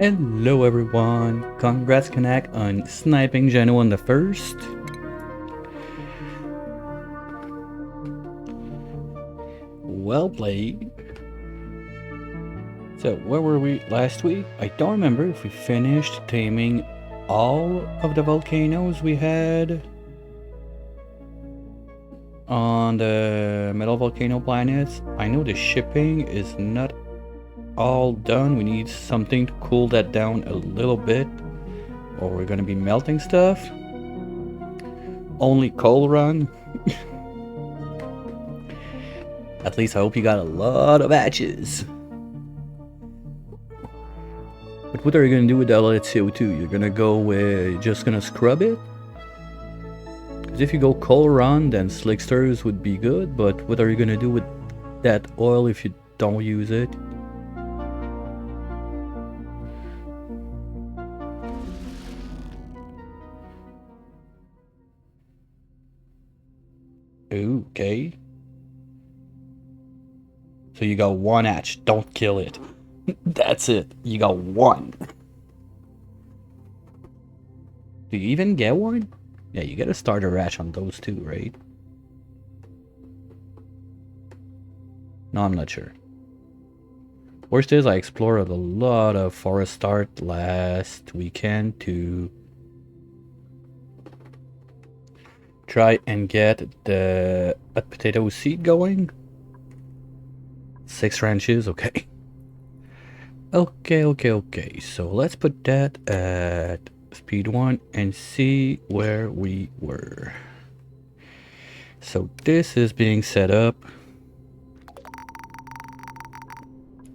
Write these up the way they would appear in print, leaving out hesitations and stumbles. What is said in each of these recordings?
Hello everyone, congrats Connect on sniping Geno on the first. Well played. So where were we last week? I don't remember if we finished taming all of the volcanoes we had on the metal volcano planets. I know the shipping is not all done. We need something to cool that down a little bit, or we're gonna be melting stuff. Only coal run. At least I hope you got a lot of hatches. But what are you gonna do with the lead CO2? You're gonna go with just gonna scrub it? Because if you go coal run, then slicksters would be good, but what are you gonna do with that oil if you don't use it? Okay. So you got one hatch, don't kill it. That's it, you got one. Do you even get one? Yeah, you get a starter hatch on those two, right? No, I'm not sure. Worst is I explored a lot of forest start last weekend to try and get the potato seed going. 6 ranches, okay. Okay, so let's put that at speed 1 and see where we were. So this is being set up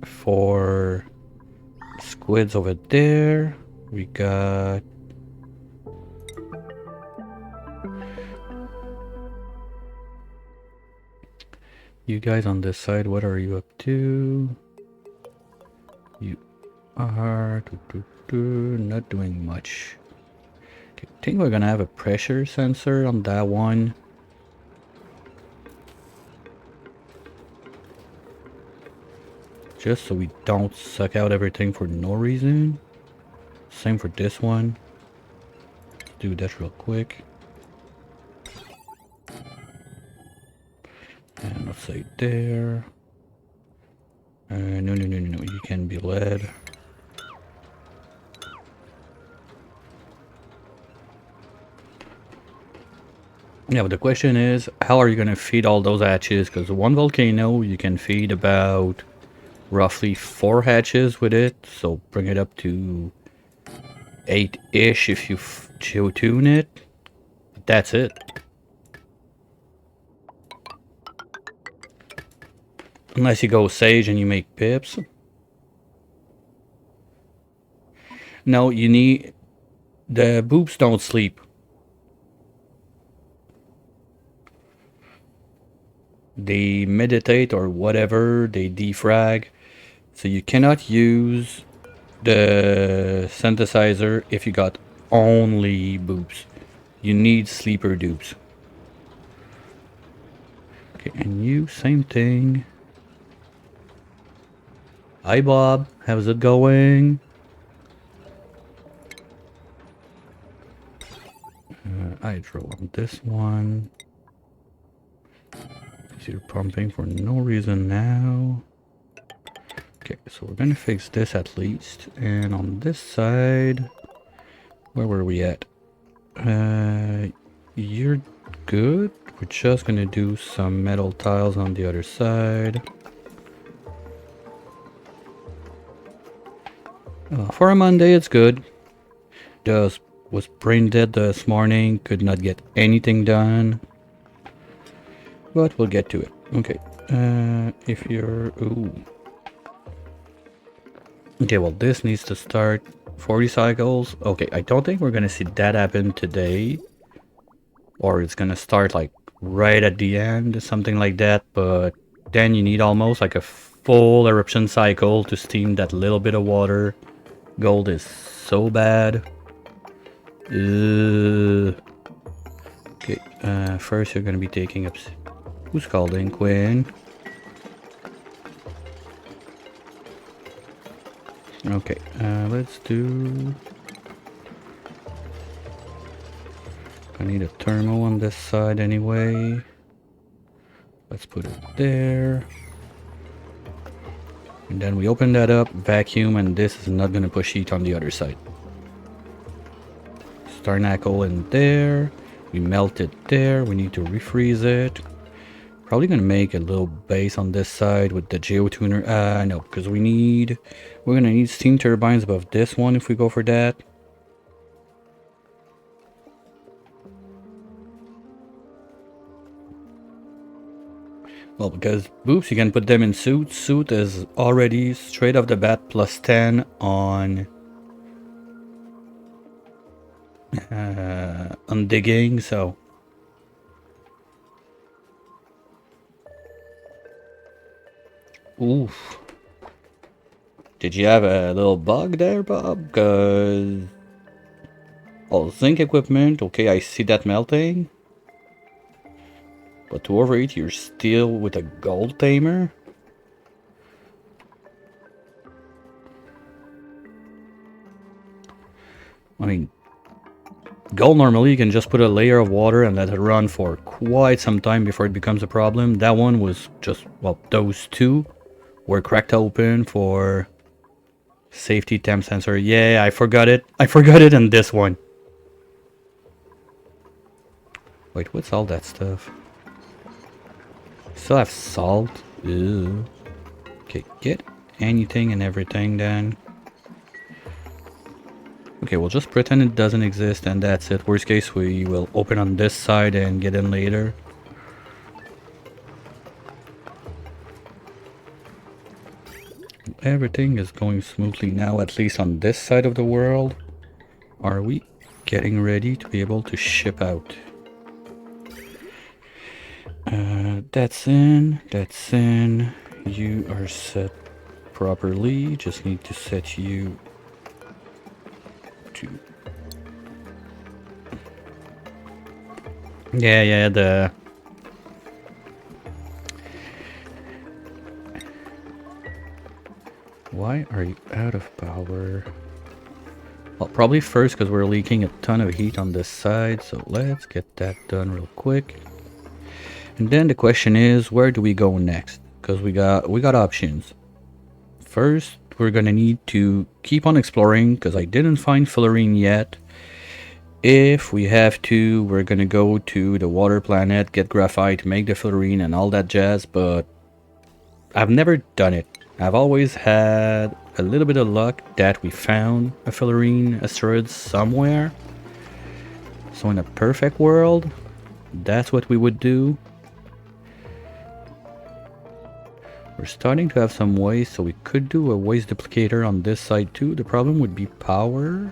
for squids over there. We got you guys on this side. What are you up to? You are not doing much. Okay, I think we're gonna have a pressure sensor on that one. Just so we don't suck out everything for no reason. Same for this one. Let's do that real quick. And let's say there. No, you can be led. Yeah, but the question is, how are you gonna feed all those hatches? Because one volcano, you can feed about roughly 4 hatches with it. So bring it up to 8-ish if you tune it. That's it. Unless you go sage and you make pips. No, you need... The boobs don't sleep. They meditate or whatever, they defrag. So you cannot use the synthesizer if you got only boobs. You need sleeper dupes. Okay, and you, same thing. Hi Bob, how's it going? Hydro on this one. You're pumping for no reason now. Okay, so we're gonna fix this at least. And on this side, where were we at? You're good. We're just gonna do some metal tiles on the other side. For a Monday, it's good. Just was brain dead this morning. Could not get anything done. But we'll get to it. Okay. If you're... Ooh. Okay, well, this needs to start 40 cycles. Okay, I don't think we're gonna see that happen today. Or it's gonna start, like, right at the end, something like that. But then you need almost, like, a full eruption cycle to steam that little bit of water. Gold is so bad. Okay, first you're gonna be taking up... Who's calling? Quinn? Okay, let's do... I need a thermal on this side anyway. Let's put it there. And then we open that up, vacuum, and this is not gonna push heat on the other side. Starnacle in there. We melt it there. We need to refreeze it. Probably gonna make a little base on this side with the geotuner. No, because we're gonna need steam turbines above this one if we go for that. Well, because boops, you can put them in suit. Suit is already straight off the bat plus 10 on digging, so oof. Did you have a little bug there, Bob? Cause oh, zinc equipment. Okay, I see that melting. But to overheat, you're still with a gold tamer. I mean, gold normally you can just put a layer of water and let it run for quite some time before it becomes a problem. That one was just, well, those two were cracked open for safety temp sensor. Yeah, I forgot it. I forgot it in this one. Wait, what's all that stuff? Still have salt. Ew. Okay, get anything and everything then. Okay, we'll just pretend it doesn't exist and that's it. Worst case, we will open on this side and get in later. Everything is going smoothly now, at least on this side of the world. Are we getting ready to be able to ship out? That's in, that's in. You are set properly. Just need to set you to... Yeah, the... Why are you out of power? Well, probably first because we're leaking a ton of heat on this side, so let's get that done real quick. And then the question is, where do we go next? Because we got options. First, we're gonna need to keep on exploring because I didn't find fullerene yet. If we have to, we're gonna go to the water planet, get graphite, make the fullerene and all that jazz, but I've never done it. I've always had a little bit of luck that we found a fullerene asteroid somewhere. So in a perfect world, that's what we would do. We're starting to have some waste, so we could do a waste duplicator on this side too. The problem would be power.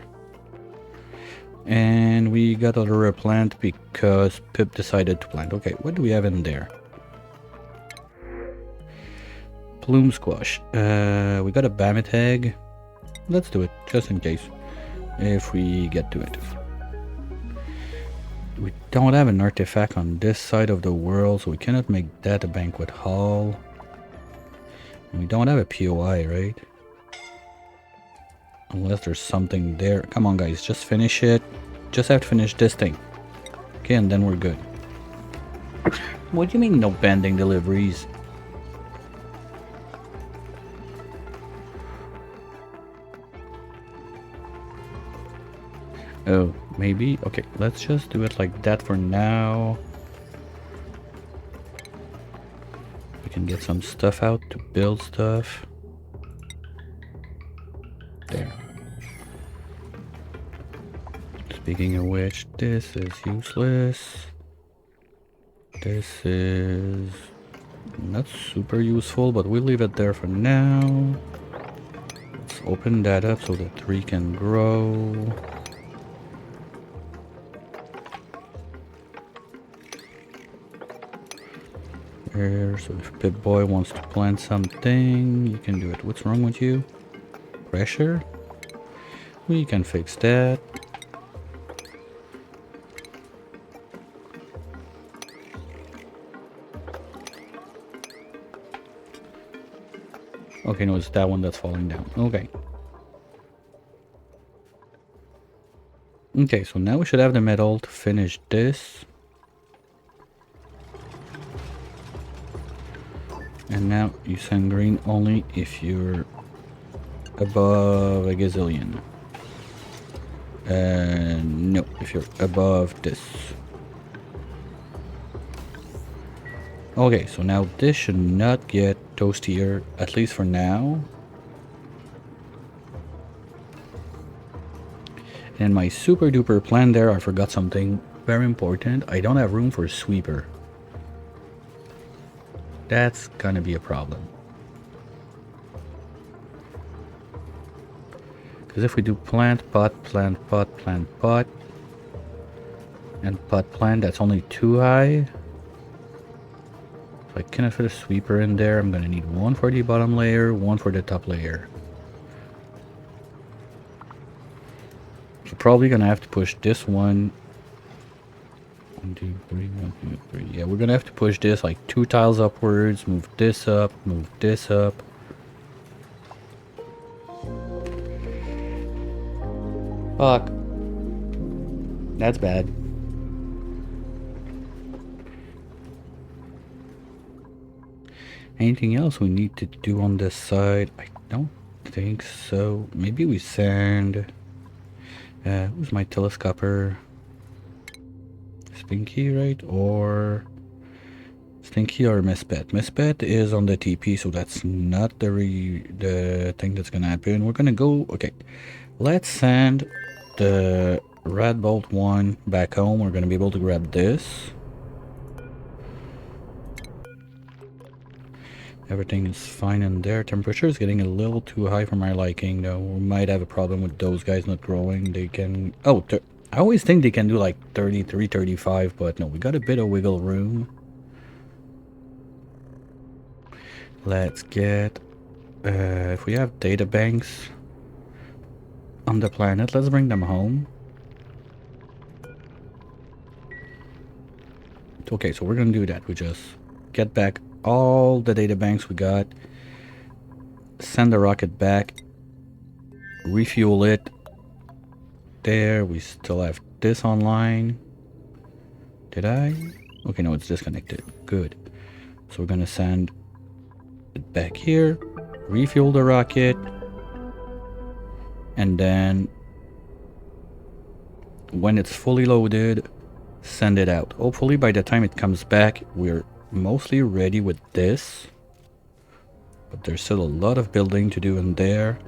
And we got to plant because Pip decided to plant. Okay, what do we have in there? Plume squash. We got a Bamet egg. Let's do it, just in case. If we get to it. We don't have an artifact on this side of the world, so we cannot make that a banquet hall. We don't have a POI, right? Unless there's something there. Come on, guys, just finish it. Just have to finish this thing. Okay, and then we're good. What do you mean no pending deliveries? Oh, maybe? Okay, let's just do it like that for now. We can get some stuff out to build stuff. There. Speaking of which, this is useless. This is not super useful, but we'll leave it there for now. Let's open that up so the tree can grow. There, so if Pip-Boy wants to plant something, you can do it. What's wrong with you? Pressure? We can fix that. Okay, no, it's that one that's falling down. Okay. Okay, so now we should have the metal to finish this. And now you send green only if you're above a gazillion. No, if you're above this. Okay, so now this should not get toastier, at least for now. And my super duper plan there, I forgot something very important. I don't have room for a sweeper. That's gonna be a problem. Because if we do plant, pot, plant, pot, plant, pot, and pot, plant, that's only too high. If I cannot fit a sweeper in there, I'm gonna need one for the bottom layer, one for the top layer. So probably gonna have to push this one. 1, 2, 3, 1, 2, 3. Yeah, we're gonna have to push this like 2 tiles upwards, move this up, move this up. Fuck. That's bad. Anything else we need to do on this side? I don't think so. Maybe we send... who's my telescoper? Stinky, right? Or... Stinky or Mispet? Mispet is on the TP, so that's not the thing that's gonna happen. We're gonna go... Okay. Let's send the red bolt one back home. We're gonna be able to grab this. Everything is fine in there. Temperature is getting a little too high for my liking, though. We might have a problem with those guys not growing. They can... Oh, I always think they can do like 33, 35, but no, we got a bit of wiggle room. Let's get... if we have data banks on the planet, let's bring them home. Okay, so we're gonna do that. We just get back all the data banks we got, send the rocket back, refuel it. There, we still have this online. Did I? Okay, no, it's disconnected. Good. So we're gonna send it back here, refuel the rocket, and then when it's fully loaded, send it out. Hopefully by the time it comes back, we're mostly ready with this. But there's still a lot of building to do in there.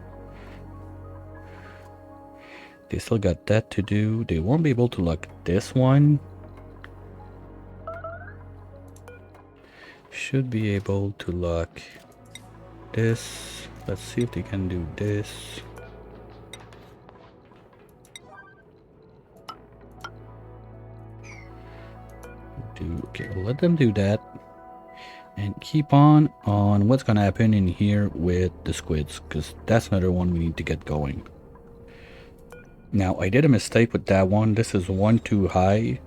They still got that to do. They won't be able to lock this one. Should be able to lock this. Let's see if they can do this. Okay, we'll let them do that. And keep on what's gonna happen in here with the squids, because that's another one we need to get going. Now, I did a mistake with that one. This is one too high.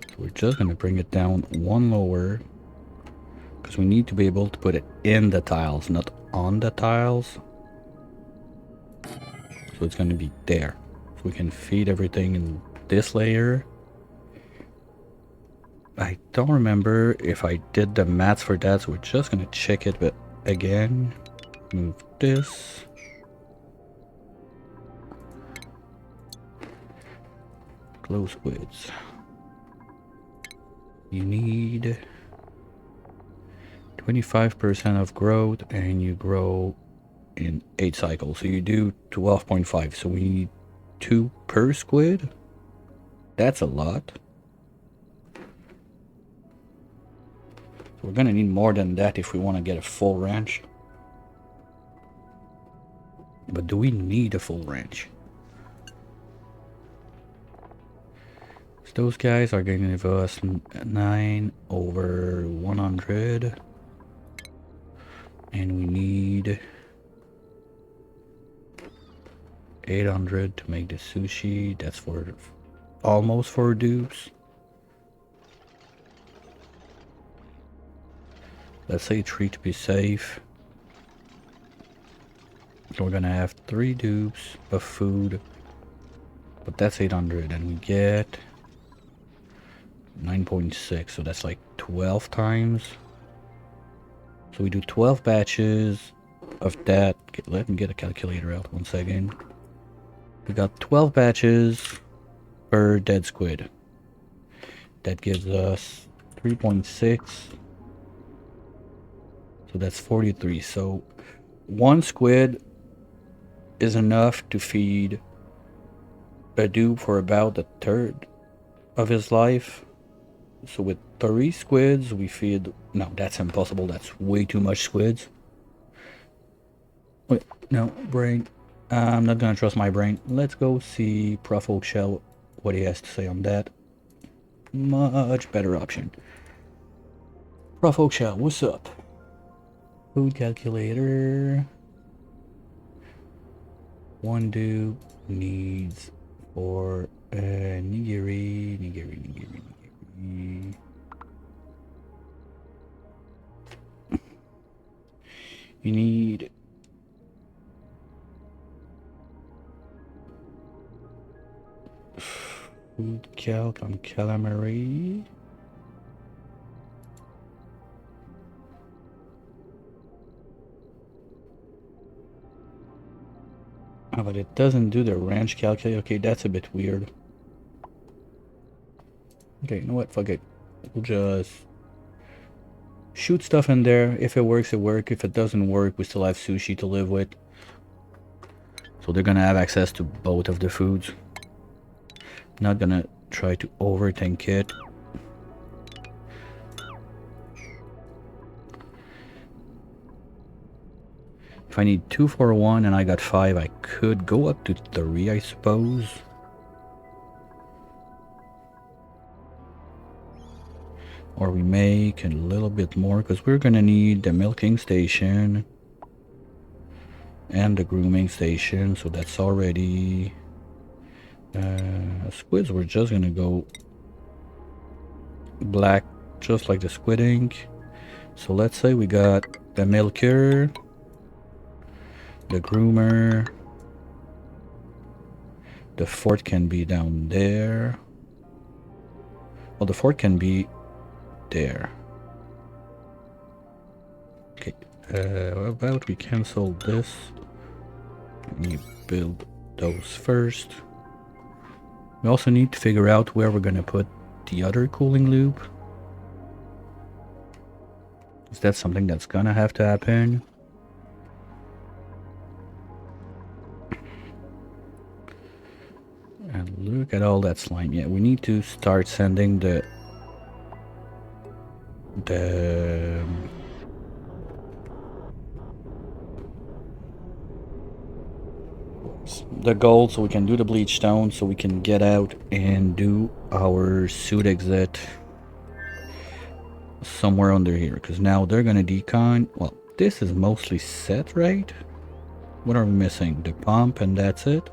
So we're just gonna bring it down one lower, because we need to be able to put it in the tiles, not on the tiles. So it's gonna be there. So we can feed everything in this layer. I don't remember if I did the maths for that, so we're just gonna check it, but again, move this. Close widths. You need 25% of growth, and you grow in 8 cycles. So you do 12.5. So we need 2 per squid. That's a lot. So we're gonna need more than that if we want to get a full ranch. But do we need a full ranch? So those guys are going to give us 9 over 100. And we need 800 to make the sushi. That's for almost 4 dupes. Let's say 3 to be safe. So we're gonna have 3 dupes of food, but that's 800, and we get 9.6, so that's like 12 times. So we do 12 batches of that. Okay, let me get a calculator out 1 second. We got 12 batches per dead squid. That gives us 3.6. So that's 43. So 1 squid is enough to feed a dupe for about a third of his life. So with 3 squids, we feed... No, that's impossible. That's way too much squids. Wait, no, brain. I'm not gonna trust my brain. Let's go see Prof. Oakshell, what he has to say on that. Much better option. Prof. Oakshell, what's up? Food calculator. 1 dupe needs for nigiri. You need food calc on calamari. Oh, but it doesn't do the range calculate. Okay, that's a bit weird. Okay, you know what? Fuck it. We'll just shoot stuff in there. If it works, it works. If it doesn't work, we still have sushi to live with. So they're gonna have access to both of the foods. Not gonna try to overthink it. If I need 2 for 1 and I got 5, I could go up to 3, I suppose. Or we make a little bit more, because we're gonna need the milking station and the grooming station, so that's already... squids, we're just gonna go black, just like the squid ink. So let's say we got the milker, the groomer, the fort can be down there. Well, the fort can be there. Okay, how about we cancel this? We build those first. We also need to figure out where we're gonna put the other cooling loop. Is that something that's gonna have to happen? And look at all that slime. Yeah, we need to start sending the gold, so we can do the bleach stone, so we can get out and do our suit exit somewhere under here, because now they're gonna decon. Well, this is mostly set, right? What are we missing? The pump, and that's it.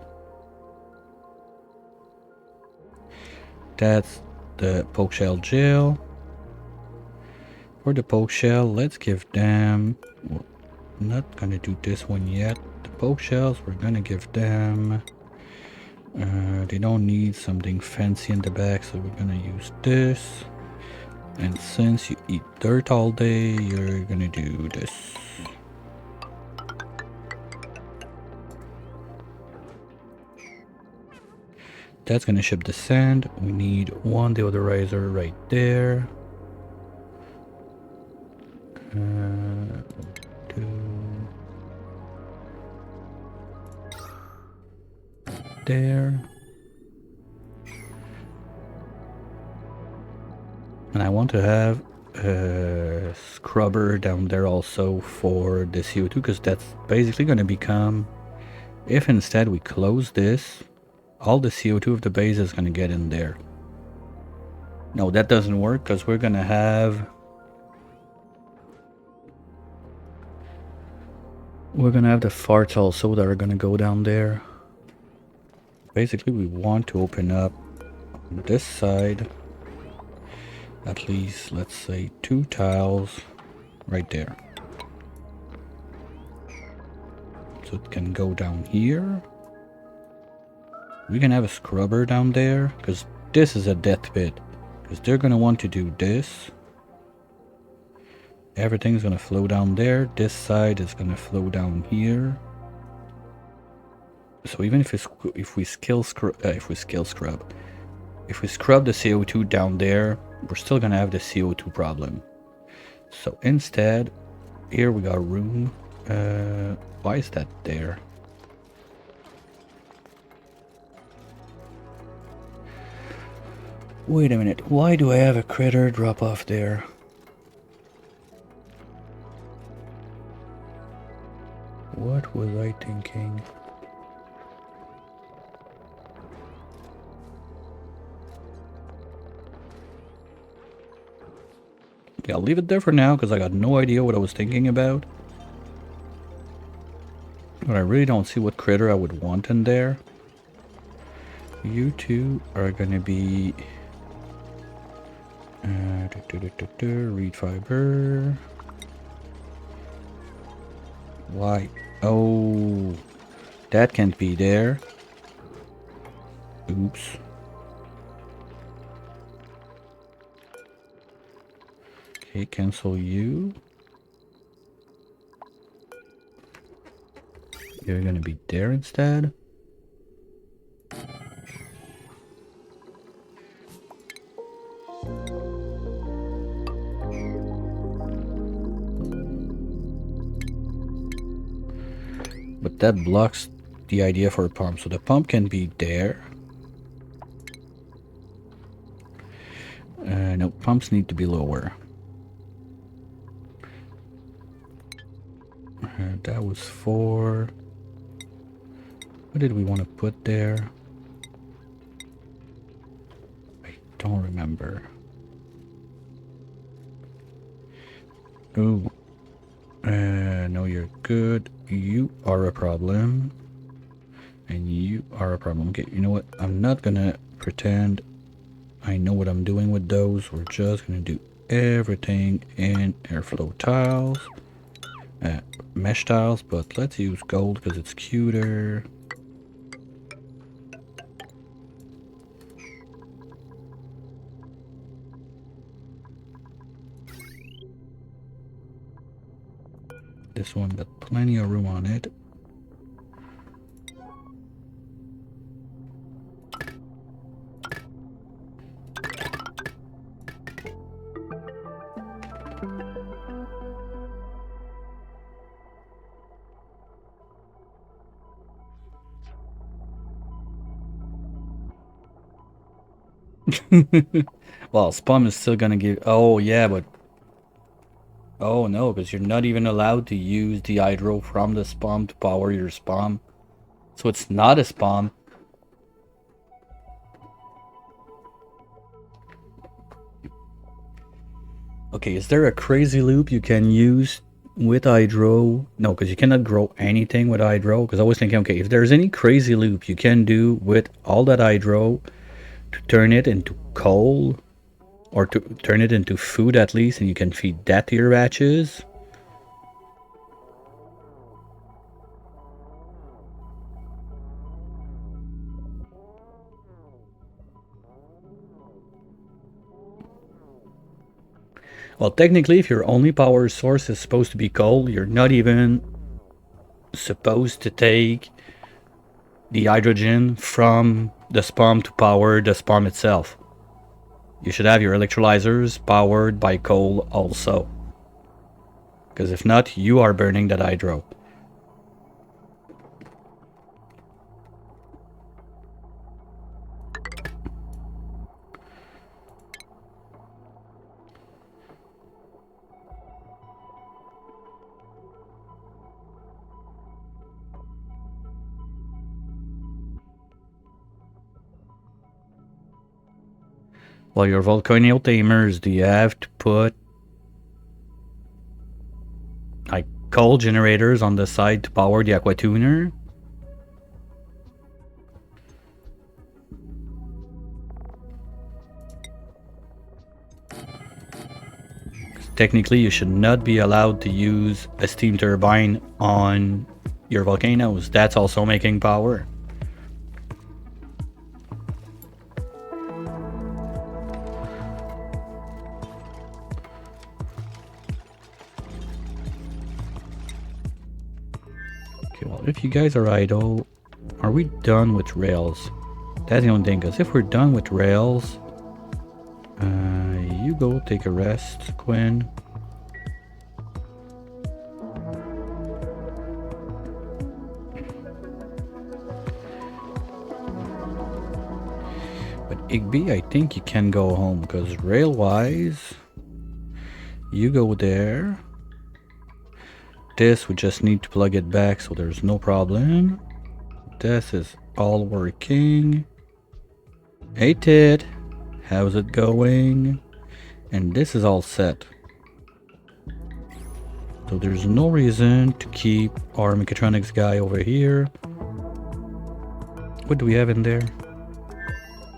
That's the poke shell jail. For the poke shell, let's give them... We're not gonna do this one yet. The poke shells, we're gonna give them... they don't need something fancy in the back, so we're gonna use this. And since you eat dirt all day, you're gonna do this. That's gonna ship the sand. We need 1 deodorizer right there. 2. There. And I want to have a scrubber down there also for the CO2, because that's basically going to become... If instead we close this, all the CO2 of the base is going to get in there. No, that doesn't work, because we're going to have... We're going to have the farts also that are going to go down there. Basically, we want to open up on this side at least, let's say, 2 tiles right there. So it can go down here. We can have a scrubber down there, because this is a death pit. Because they're going to want to do this. Everything's going to flow down there. This side is going to flow down here. So even if we scrub the CO2 down there, we're still going to have the CO2 problem. So instead, here we got room. Why is that there? Wait a minute, why do I have a critter drop off there? What was I thinking? Okay, I'll leave it there for now because I got no idea what I was thinking about. But I really don't see what critter I would want in there. You two are gonna be... reed fiber. Why? Oh, that can't be there. Oops. Okay, cancel you. You're gonna be there instead. But that blocks the idea for a pump. So the pump can be there. No, pumps need to be lower. That was 4. What did we want to put there? I don't remember. Oh. No, you're good. You are a problem. And you are a problem. Okay, you know what? I'm not gonna pretend I know what I'm doing with those. We're just gonna do everything in airflow tiles. Mesh tiles, but let's use gold because it's cuter. This one got plenty of room on it. Well, spawn is still gonna give... Oh, yeah, but... Oh, no, because you're not even allowed to use the hydro from the spawn to power your spawn. So it's not a spawn. Okay, is there a crazy loop you can use with hydro? No, because you cannot grow anything with hydro. Because I was thinking, okay, if there's any crazy loop you can do with all that hydro to turn it into coal, or to turn it into food at least, and you can feed that to your batches. Well, technically, if your only power source is supposed to be coal, you're not even supposed to take the hydrogen from the spawn to power the spawn itself. You should have your electrolyzers powered by coal also. Because if not, you are burning that hydro. Well, your volcano tamers, do you have to put like coal generators on the side to power the aqua tuner? Technically, you should not be allowed to use a steam turbine on your volcanoes. That's also making power. Okay, well, if you guys are idle, are we done with rails? That's the only thing, because if we're done with rails, you go take a rest, Quinn. But Igby, I think you can go home, because rail-wise, you go there. This, we just need to plug it back, so there's no problem. This is all working. Hey Ted, how's it going? And this is all set. So there's no reason to keep our mechatronics guy over here. What do we have in there?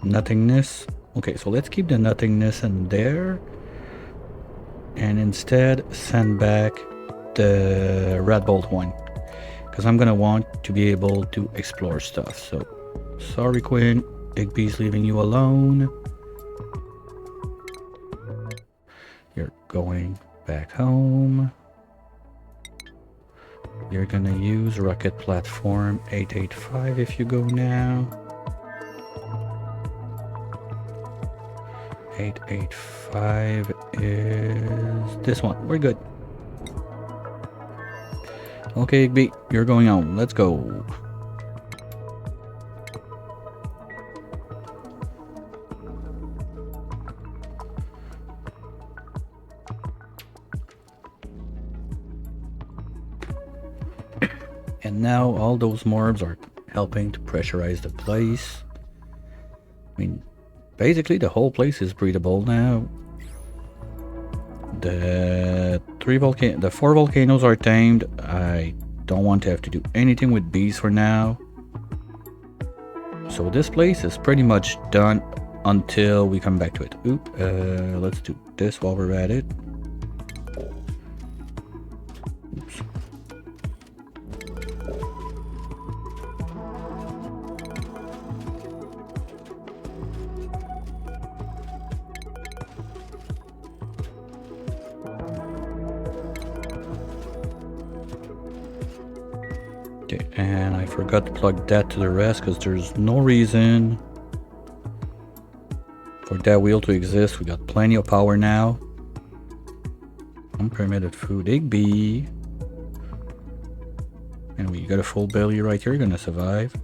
Nothingness. Okay, so let's keep the nothingness in there. And instead send back the red bolt one. Because I'm gonna want to be able to explore stuff. So, sorry Quinn, Igby's leaving you alone. You're going back home. You're gonna use rocket platform 885 if you go now. 885 is this one. We're good. Okay, Igby, you're going home. Let's go. And now all those morbs are helping to pressurize the place. I mean, basically the whole place is breathable now. The four volcanoes are tamed. I don't want to have to do anything with bees for now. So this place is pretty much done until we come back to it. Oop, let's do this while we're at it. Oops. Okay, and I forgot to plug that to the rest because there's no reason for that wheel to exist. We got plenty of power now. Unpermitted food, Igby. And we got a full belly right here, gonna survive.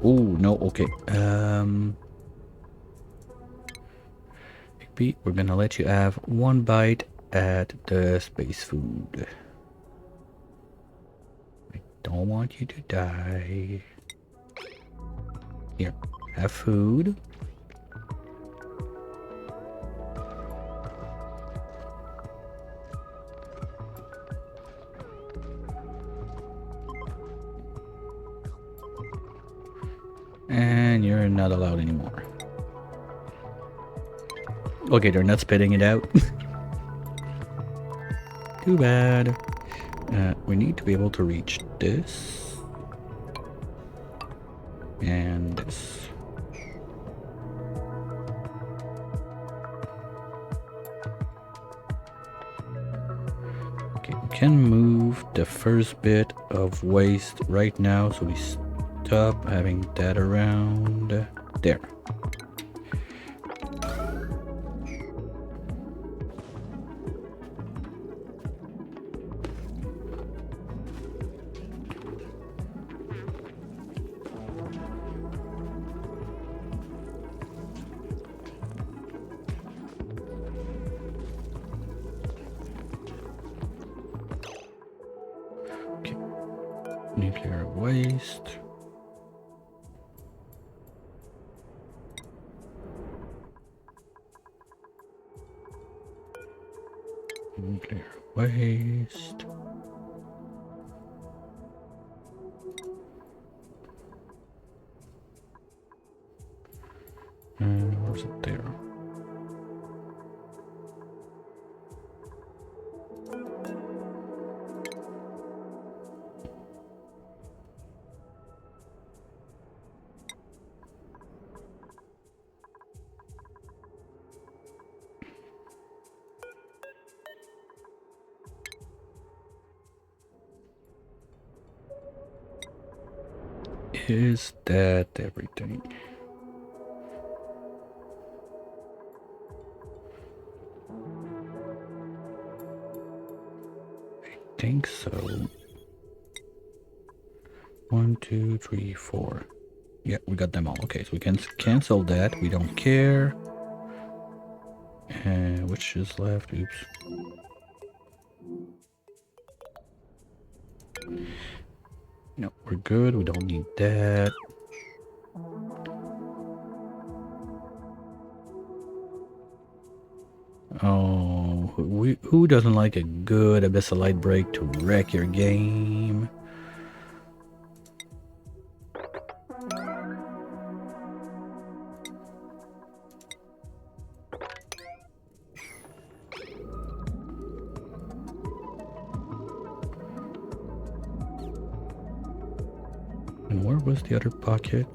Oh, no, okay. Igby, we're gonna let you have one bite at the space food. Don't want you to die. Here, have food. And you're not allowed anymore. Okay, they're not spitting it out. Too bad. We need to be able to reach this and this. Okay, we can move the first bit of waste right now, so we stop having that around there. Nuclear waste. Nuclear waste. Where's it there? Is that everything? I think so. 1, 2, 3, 4. Yeah, we got them all. Okay, so we can cancel that. We don't care. Which is left? Oops. No, we're good. We don't need that. Oh, who doesn't like a good abyssalite break to wreck your game? And where was the other pocket?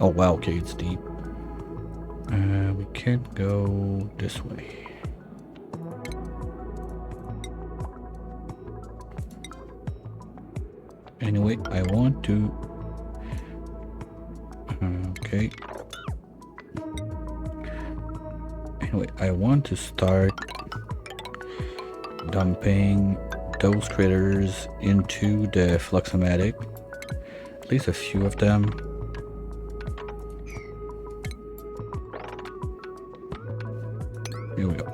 Oh wow, okay, it's deep. We can't go this way. Anyway, I want to... Okay. Anyway, I want to start dumping those critters into the Fluxomatic. At least a few of them. Here we go.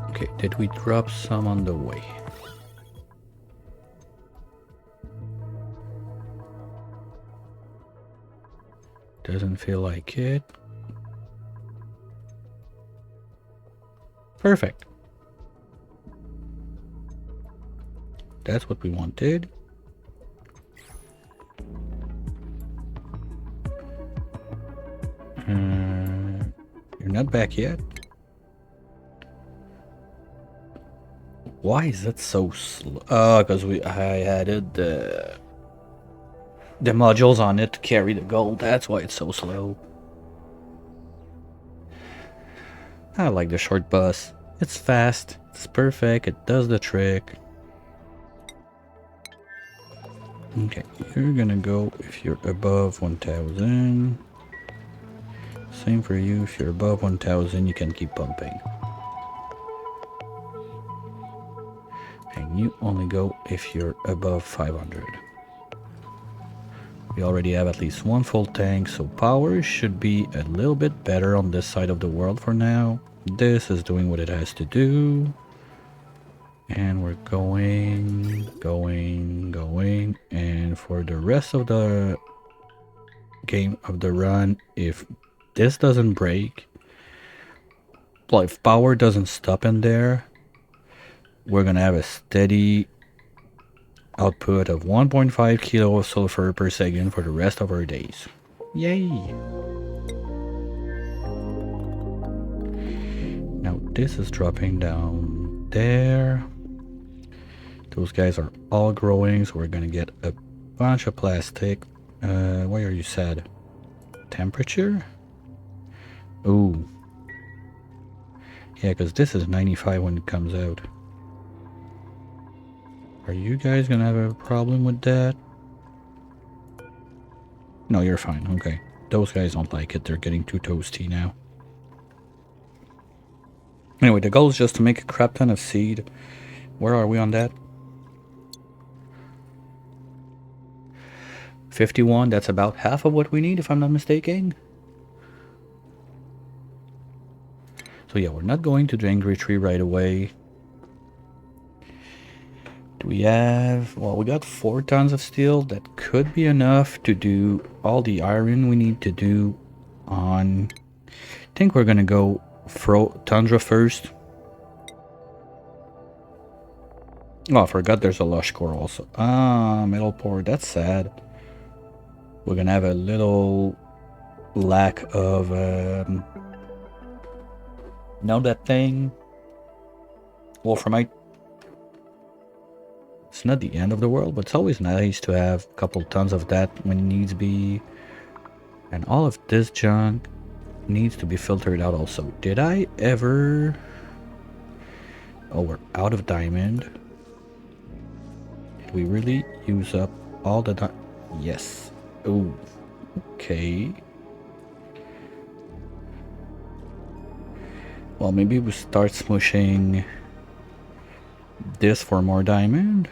Okay, did we drop some on the way? Doesn't feel like it. Perfect. That's what we wanted. You're not back yet? Why is that so slow? Oh, because I added the modules on it to carry the gold. That's why it's so slow. I like the short bus. It's fast. It's perfect. It does the trick. Okay, you're gonna go if you're above 1000. Same for you. If you're above 1000, you can keep pumping. And you only go if you're above 500. We already have at least one full tank, so power should be a little bit better on this side of the world for now. This is doing what it has to do. And we're going. And for the rest of the game of the run, if this doesn't break, well, if power doesn't stop in there, we're gonna have a steady output of 1.5 kilo of sulfur per second for the rest of our days. Yay! Now this is dropping down there. Those guys are all growing, so we're gonna get a bunch of plastic. Why are you sad? Temperature? Ooh. Yeah, because this is 95 when it comes out. Are you guys gonna have a problem with that? No, you're fine. Okay. Those guys don't like it. They're getting too toasty now. Anyway, the goal is just to make a crap ton of seed. Where are we on that? 51. That's about half of what we need, if I'm not mistaken. So yeah, we're not going to the Angry Tree right away. Do we have... Well, we got 4 tons of steel. That could be enough to do all the iron we need to do on... I think we're gonna go Tundra first. Oh, I forgot there's a lush core also. Ah, metal pore. That's sad. We're gonna have a little lack of... know that thing? Wolframite. It's not the end of the world, but it's always nice to have a couple tons of that when needs be. And all of this junk needs to be filtered out also. Did I ever... Oh, we're out of diamond. Did we really use up all the diamond? Yes. Oh, okay. Well, maybe we start smushing this for more diamond.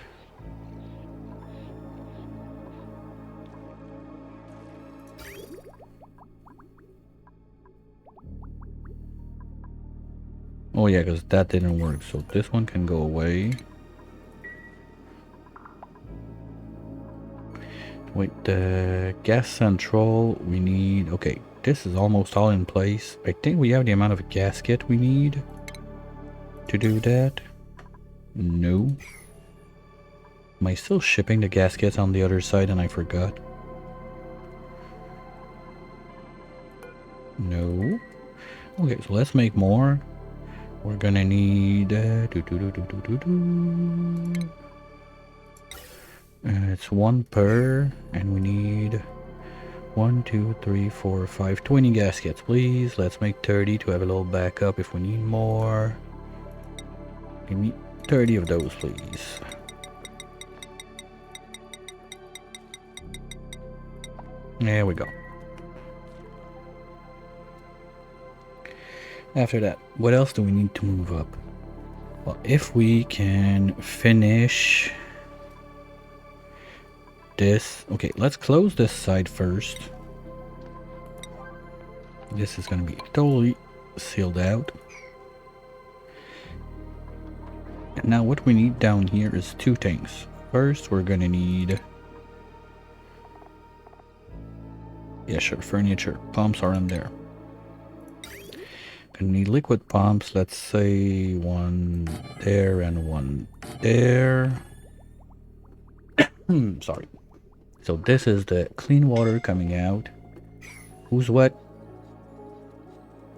Oh yeah, because that didn't work, so this one can go away. Wait, the gas central we need... Okay, this is almost all in place. I think we have the amount of gasket we need to do that. No. Am I still shipping the gaskets on the other side and I forgot? No. Okay, so let's make more. We're gonna need... it's one per, and we need 1, 2, 3, 4, 5, 20 gaskets, please. Let's make 30 to have a little backup if we need more. Give me 30 of those, please. There we go. After that, what else do we need to move up? Well, if we can finish this... Okay, let's close this side first. This is gonna be totally sealed out. And now what we need down here is two things. First, we're gonna need... Yeah, sure, furniture. Pumps are in there. Gonna need liquid pumps, let's say one there and one there. Sorry. So this is the clean water coming out. Who's wet?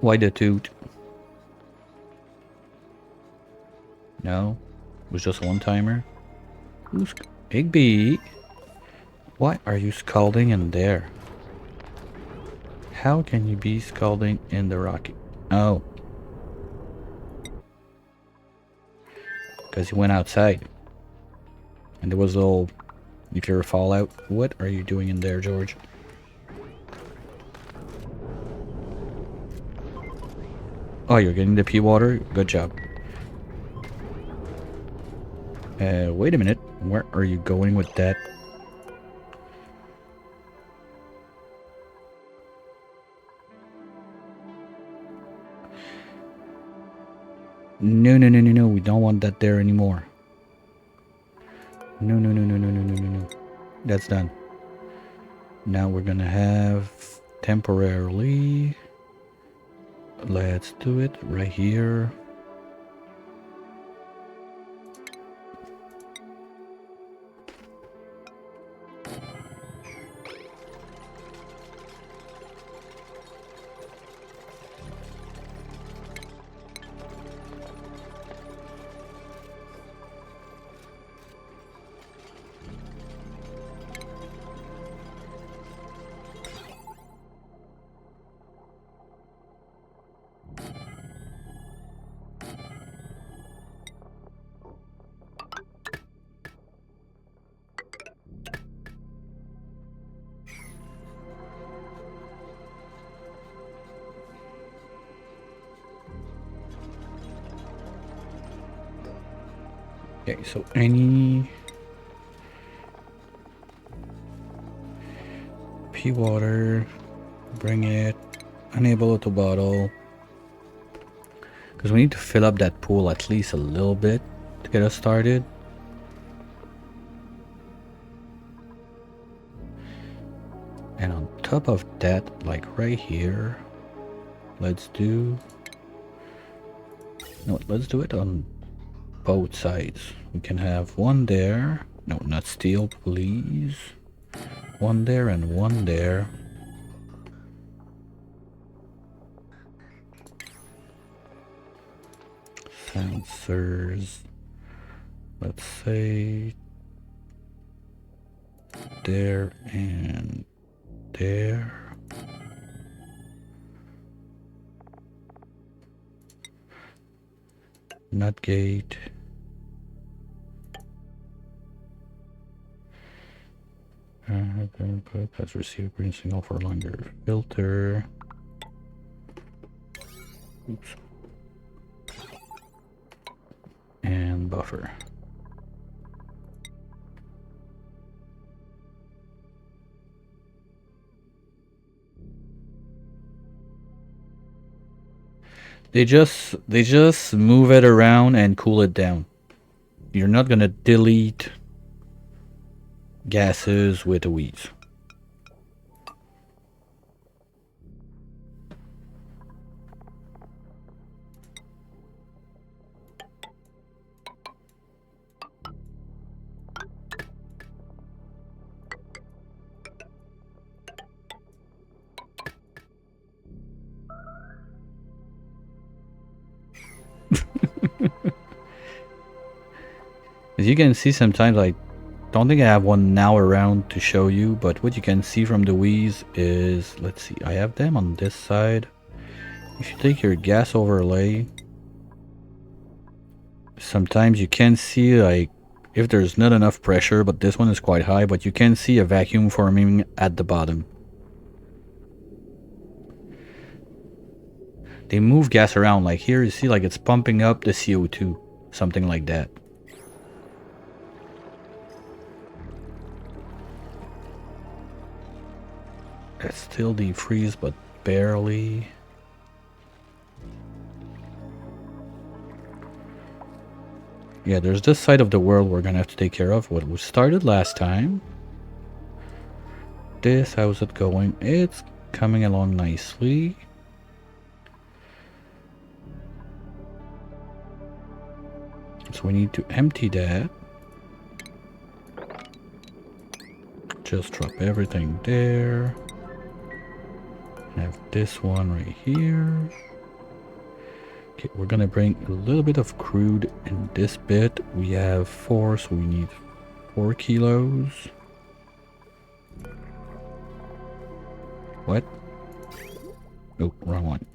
Why the toot? No, it was just a one-timer. Who's... Igby? Why are you scalding in there? How can you be scalding in the rocky? Oh. Because he went outside. And there was a little nuclear fallout. What are you doing in there, George? Oh, you're getting the pea water? Good job. Wait a minute. Where are you going with that? No, no, no, no, no. We don't want that there anymore. No, no, no, no, no, no, no, no, no. That's done. Now we're gonna have temporarily... Let's do it right here. Okay, so any pea water, bring it, enable it to bottle. Because we need to fill up that pool at least a little bit to get us started. And on top of that, like right here, let's do... No, let's do it on both sides. We can have one there. No, not steel, please. One there and one there. Sensors. Let's say there and there. Nut gate. Has received green signal for longer. Filter. Oops. And buffer. They just move it around and cool it down. You're not gonna delete gases with the weeds. As you can see, sometimes I don't think I have one now around to show you, but what you can see from the weeds is, let's see, I have them on this side. If you take your gas overlay, sometimes you can see like if there's not enough pressure, but this one is quite high, but you can see a vacuum forming at the bottom. They move gas around, like here you see like it's pumping up the CO2, something like that. It's still defreeze, but barely. Yeah, there's this side of the world we're gonna have to take care of. What we started last time. This, how's it going? It's coming along nicely. So we need to empty that. Just drop everything there. Have this one right here. Okay, we're gonna bring a little bit of crude in this bit. We have 4, so we need 4 kilos. What? Oh, wrong one.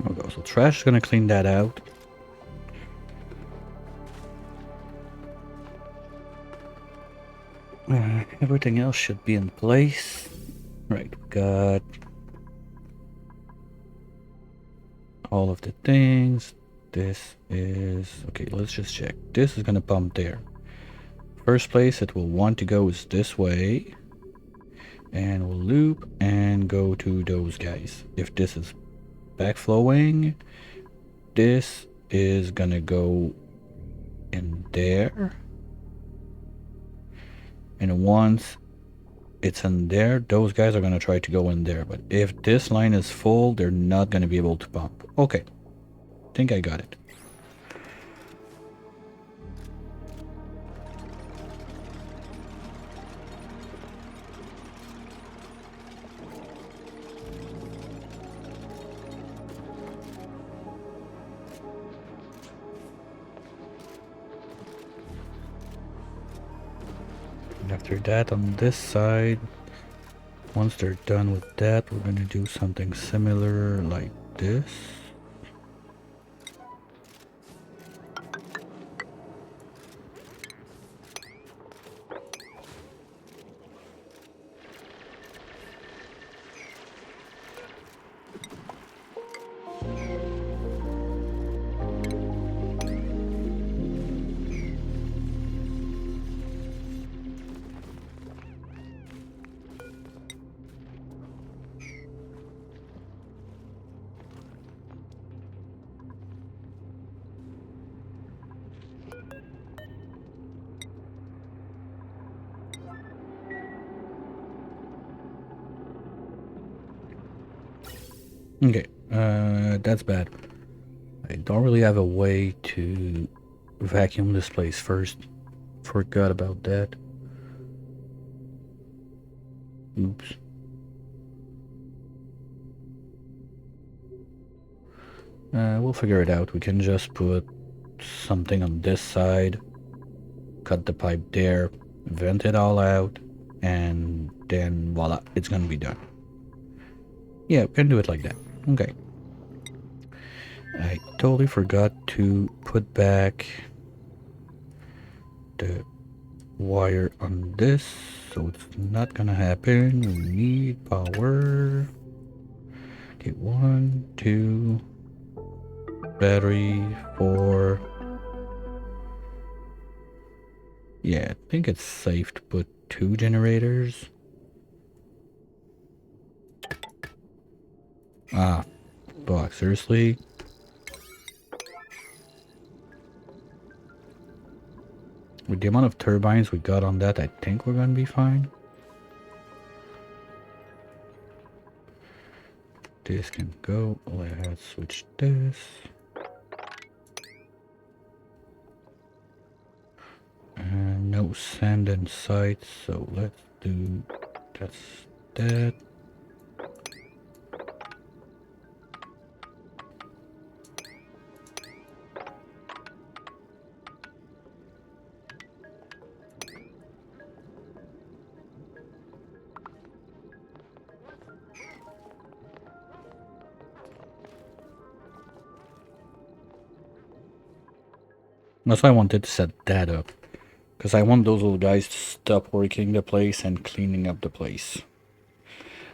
Okay, so trash is gonna clean that out. Everything else should be in place. Right, we got all of the things. This is okay. Let's just check. This is gonna pump there. First place it will want to go is this way, and we'll loop and go to those guys. If this is backflowing, this is gonna go in there, and once it's in there, those guys are gonna try to go in there. But if this line is full, they're not gonna be able to pump. Okay, think I got it. After that, on this side, once they're done with that, we're gonna do something similar like this. Okay, that's bad. I don't really have a way to vacuum this place first. Forgot about that. Oops. We'll figure it out. We can just put something on this side, cut the pipe there, vent it all out, and then voila, it's gonna be done. Yeah, we can do it like that. Okay. I totally forgot to put back the wire on this, so it's not gonna happen. We need power. Okay, 1, 2, battery, 4. Yeah, I think it's safe to put 2 generators. Ah, fuck, seriously? With the amount of turbines we got on that, I think we're gonna be fine. This can go. Let's switch this. No sand in sight, so let's do that. That's why I wanted to set that up. Because I want those little guys to stop working the place and cleaning up the place.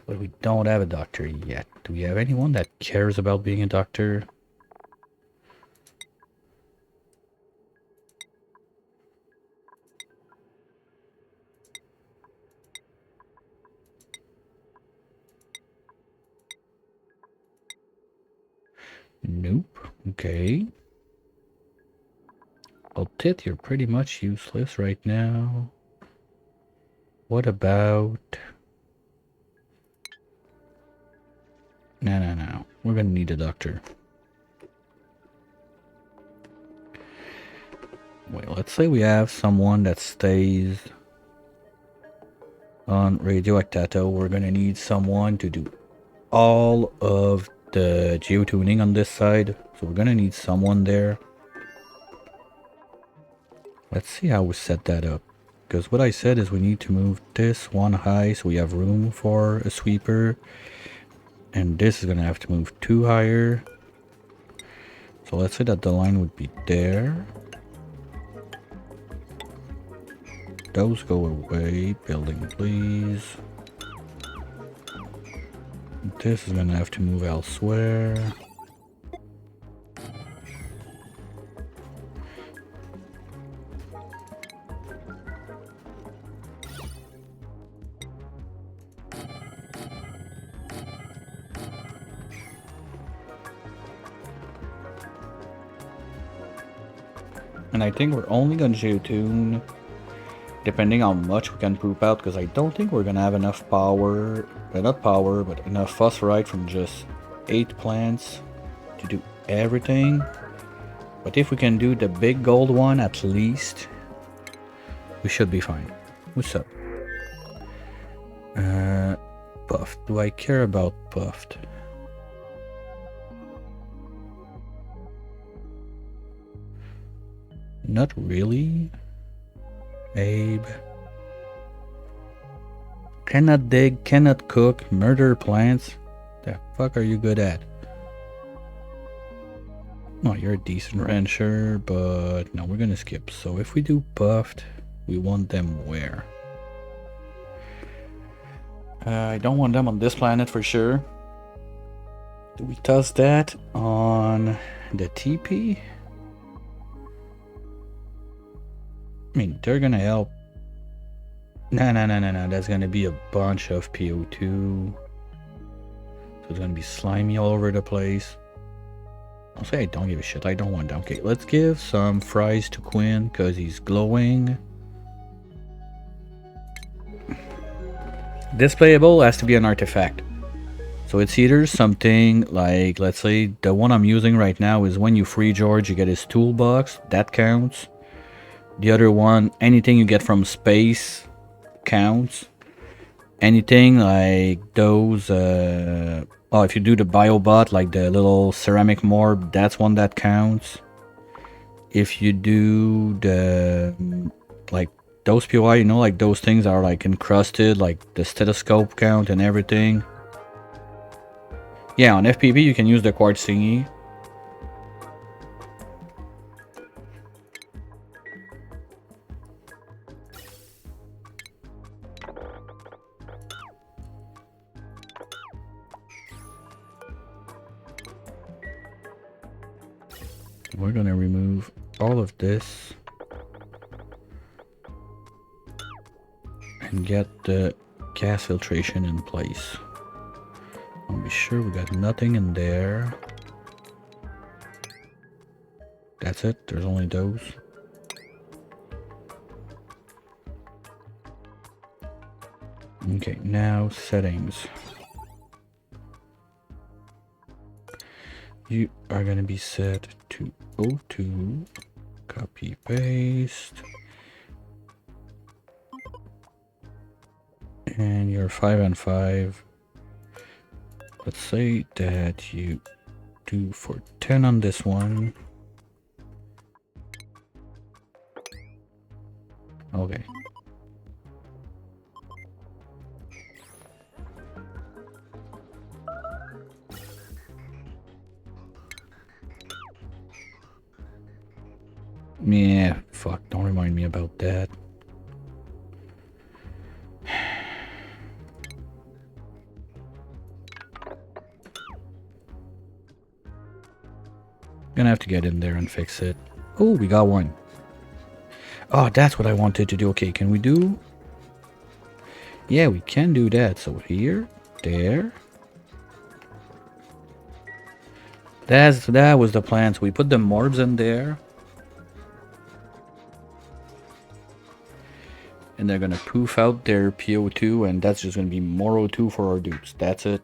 But we don't have a doctor yet. Do we have anyone that cares about being a doctor? Nope. Okay. Well, Tit, you're pretty much useless right now. What about... No. We're gonna need a doctor. Wait, let's say we have someone that stays on radioactato. We're gonna need someone to do all of the geotuning on this side. So we're gonna need someone there. Let's see how we set that up. Because what I said is we need to move this one high so we have room for a sweeper. And this is gonna have to move 2 higher. So let's say that the line would be there. Those go away. Building, please. This is gonna have to move elsewhere. And I think we're only gonna geotune depending how much we can poop out, because I don't think we're gonna have enough power, not power, but enough phosphorite from just 8 plants to do everything. But if we can do the big gold one at least, we should be fine. What's up? Buffed. Do I care about buffed? Not really. Abe. Cannot dig, cannot cook, murder plants. The fuck are you good at? Oh, you're a decent rancher, but no, we're gonna skip. So if we do buffed, we want them where? I don't want them on this planet for sure. Do we toss that on the TP? I mean, they're gonna help. No. That's gonna be a bunch of PO2. So it's gonna be slimy all over the place. I'll say I don't give a shit. I don't want them. Okay, let's give some fries to Quinn because he's glowing. Displayable has to be an artifact. So it's either something like, let's say the one I'm using right now is when you free George, you get his toolbox. That counts. The other one, anything you get from space counts. Anything like those, Oh, if you do the biobot, like the little ceramic morb, that's one that counts. If you do the like those POI, you know, like those things are like encrusted, like the stethoscope count and everything. Yeah, on FPV you can use the quartz thingy. We're gonna remove all of this and get the gas filtration in place. I'll be sure we got nothing in there. That's it, there's only those. Okay, now settings. You are gonna be set to O2, copy paste, and you're 5 and 5. Let's say that you do for 10 on this one. Okay. Yeah, fuck, don't remind me about that. Gonna have to get in there and fix it. Oh, we got one. Oh, that's what I wanted to do. Okay, can we do... Yeah, we can do that. So here, there. That was the plan. So we put the morbs in there. And they're gonna poof out their PO2, and that's just gonna be more O2 for our dudes. That's it.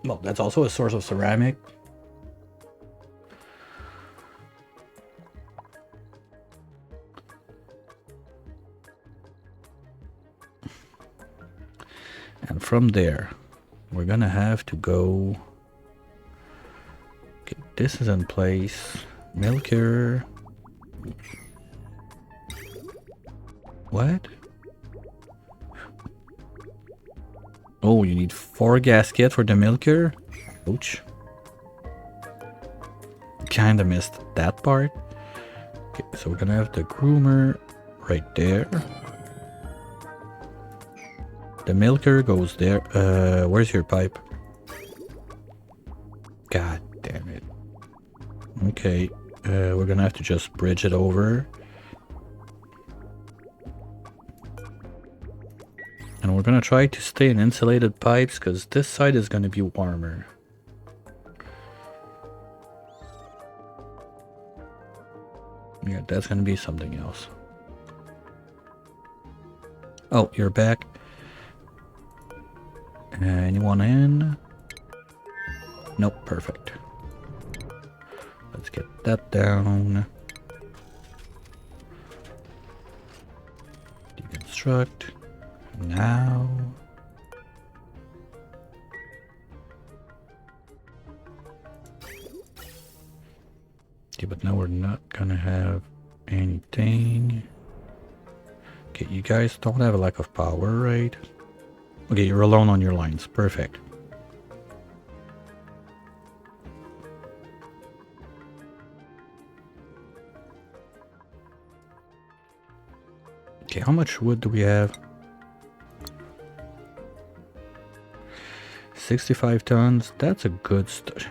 Well, that's also a source of ceramic. And from there, we're gonna have to go... Okay, this is in place. Milker. What? Oh, you need 4 gaskets for the milker? Ouch. Kinda missed that part. Okay, so we're gonna have the groomer right there. The milker goes there. Where's your pipe? God damn it. Okay, we're gonna have to just bridge it over. And we're gonna try to stay in insulated pipes because this side is gonna be warmer. Yeah, that's gonna be something else. Oh, you're back. Anyone in? Nope, perfect. Let's get that down. Deconstruct. Now. Okay, but now we're not gonna have anything. Okay, you guys don't have a lack of power, right? Okay, you're alone on your lines. Perfect. Okay, how much wood do we have? 65 tons. That's a good start.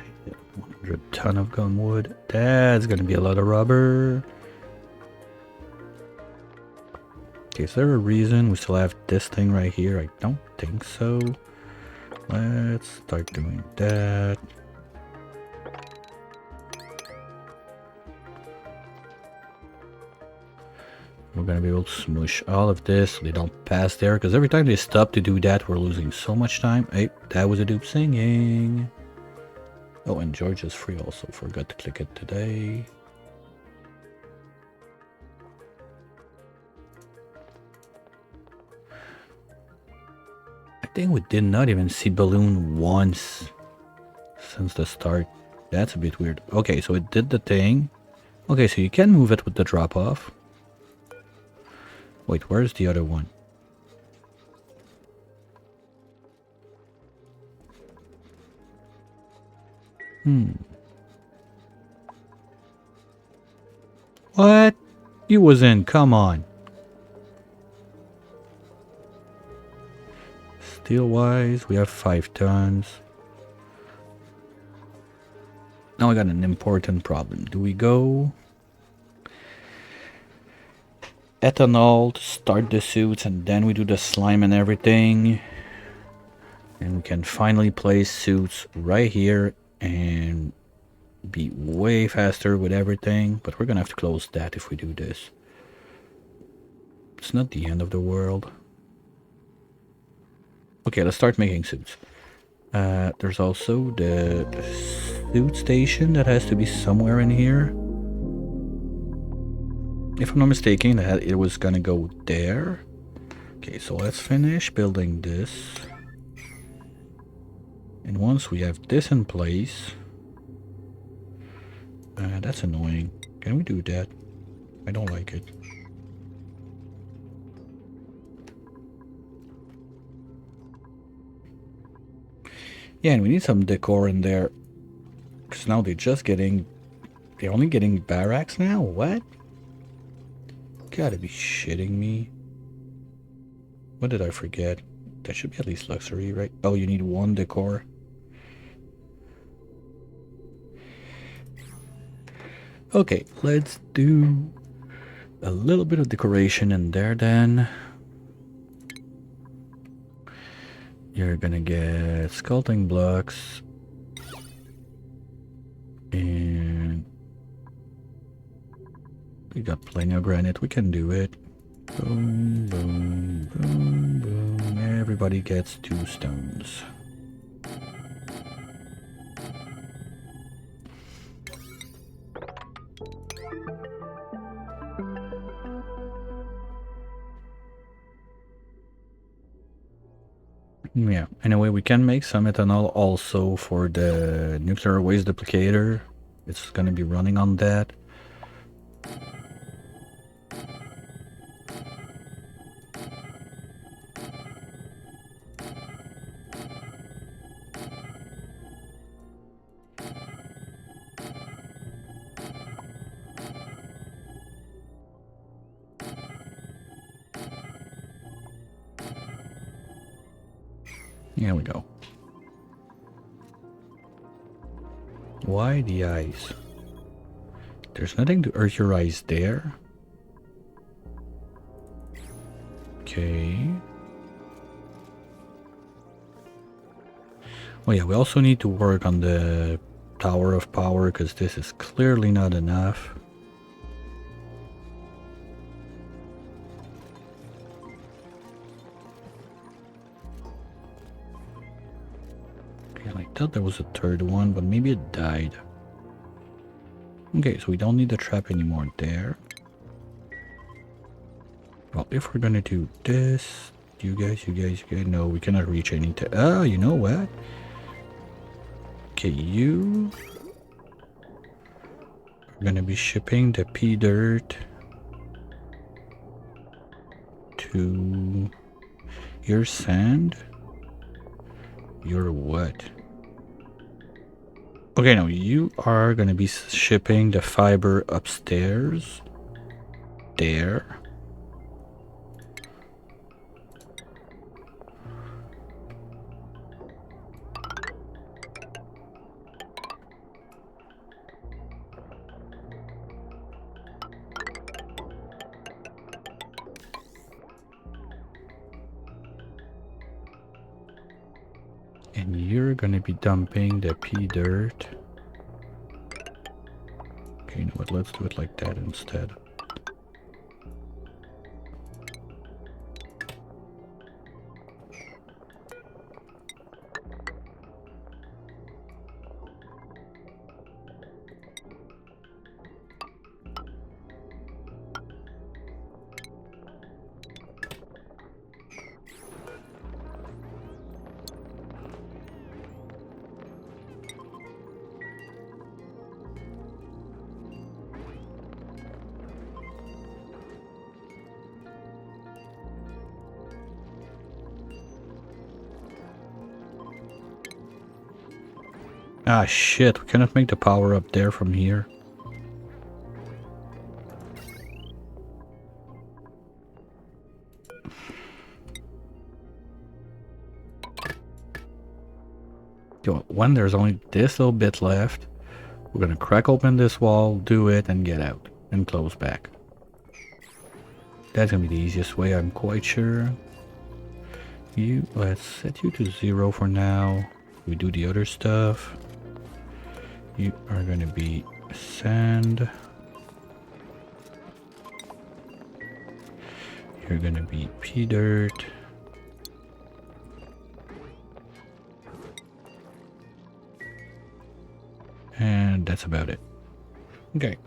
100 ton of gunwood. That's gonna be a lot of rubber. Okay, is there a reason we still have this thing right here? I don't think so. Let's start doing that. We're gonna be able to smoosh all of this so they don't pass there, because every time they stop to do that, we're losing so much time. Hey, that was a dude singing. Oh, and George is free also. Forgot to click it today. think we did not even see balloon once since the start. That's a bit weird. Okay, so it did the thing. Okay, so you can move it with the drop off. Wait, where's the other one? What? He was in, come on. Steel wise, we have 5 tons. Now I got an important problem. Do we go ethanol to start the suits and then we do the slime and everything? And we can finally place suits right here and be way faster with everything. But we're gonna have to close that if we do this. It's not the end of the world. Okay, let's start making suits. There's also the suit station that has to be somewhere in here. If I'm not mistaken, it was gonna go there. Okay, so let's finish building this. And once we have this in place... that's annoying. Can we do that? I don't like it. Yeah, and we need some decor in there. Because now they're just getting... They're only getting barracks now? What? Gotta be shitting me. What did I forget? That should be at least luxury, right? Oh, you need 1 decor. Okay, let's do a little bit of decoration in there then. You're gonna get sculpting blocks. And we got plenty of granite, we can do it. Boom, boom, boom, boom. Everybody gets 2 stones. Yeah, anyway, we can make some ethanol also for the nuclear waste duplicator. It's gonna be running on that. Here we go. Why the eyes? There's nothing to earth your eyes there. Okay. Oh yeah, we also need to work on the Tower of Power because this is clearly not enough. I thought there was a 3rd one, but maybe it died. Okay, so we don't need the trap anymore there. Well, if we're gonna do this, you guys, no, we cannot reach anything. Oh, you know what? Okay, you are gonna be shipping the pea dirt to your sand. Your what? Okay, no, you are gonna be shipping the fiber upstairs. There. And you're gonna be dumping the pea dirt. Okay, you know what? Let's do it like that instead. Ah, shit. We cannot make the power up there from here. When there's only this little bit left, we're gonna crack open this wall, do it, and get out. And close back. That's gonna be the easiest way, I'm quite sure. Let's set you to 0 for now. We do the other stuff. You are gonna be sand. You're gonna be pea dirt. And that's about it. Okay.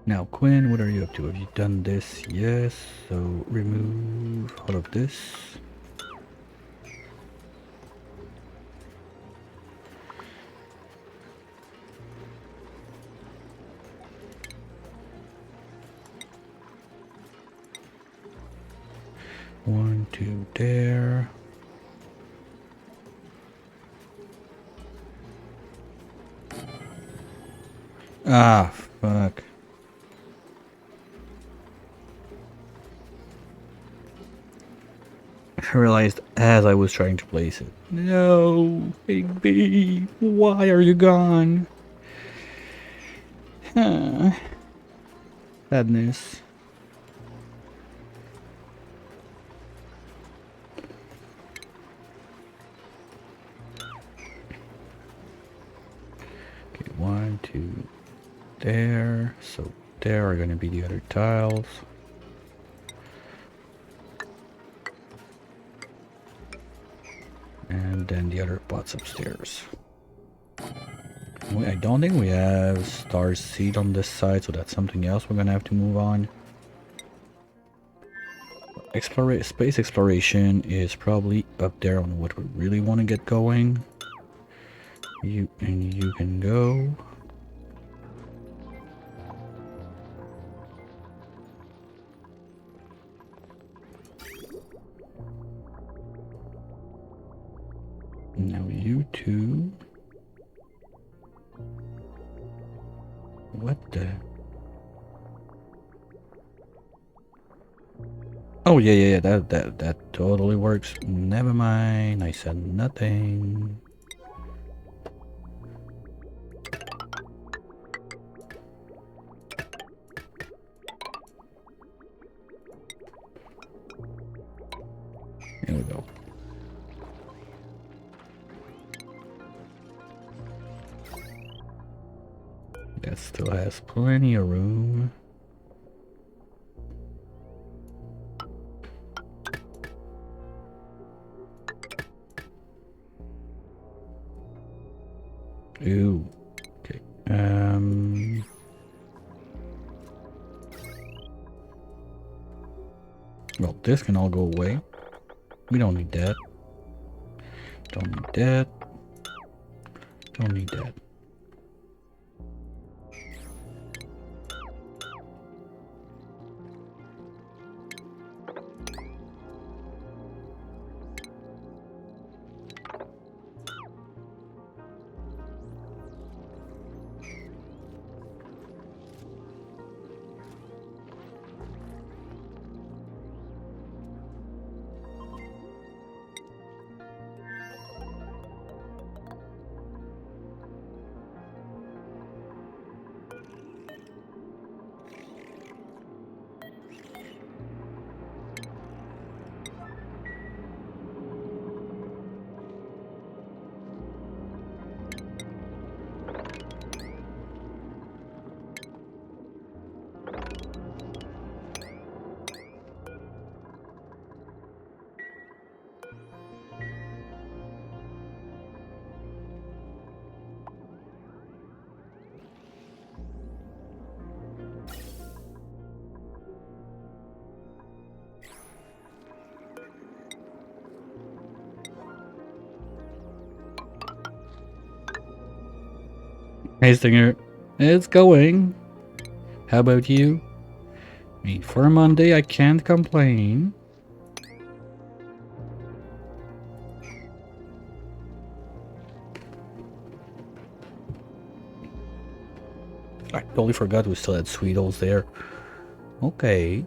Now, Quinn, what are you up to? Have you done this? Yes. So remove all of this. One, two, there. Ah, fuck. I realized as I was trying to place it. No, Big B, why are you gone? Sadness. Okay, one, two, there. So there are going to be the other tiles. And then the other pots upstairs. I don't think we have star seed on this side, so that's something else we're gonna have to move on. Space exploration is probably up there on what we really want to get going. You can go. Now you two. What the? Oh yeah, that totally works. Never mind, I said nothing. Here we go. That still has plenty of room. Ooh. Okay. Well, this can all go away. We don't need that. Don't need that. Don't need that. Hey, Stinger. It's going. How about you? For a Monday, I can't complain. I totally forgot we still had Speedos there. Okay.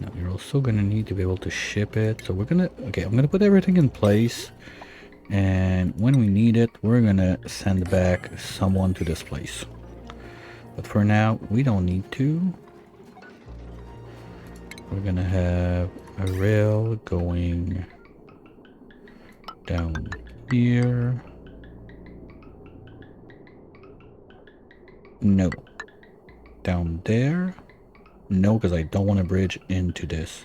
Now you're also gonna need to be able to ship it. So we're gonna, okay, I'm gonna put everything in place. And when we need it, we're gonna send back someone to this place. But for now, we don't need to. We're gonna have a rail going down here. No. Down there. No, because I don't want to bridge into this.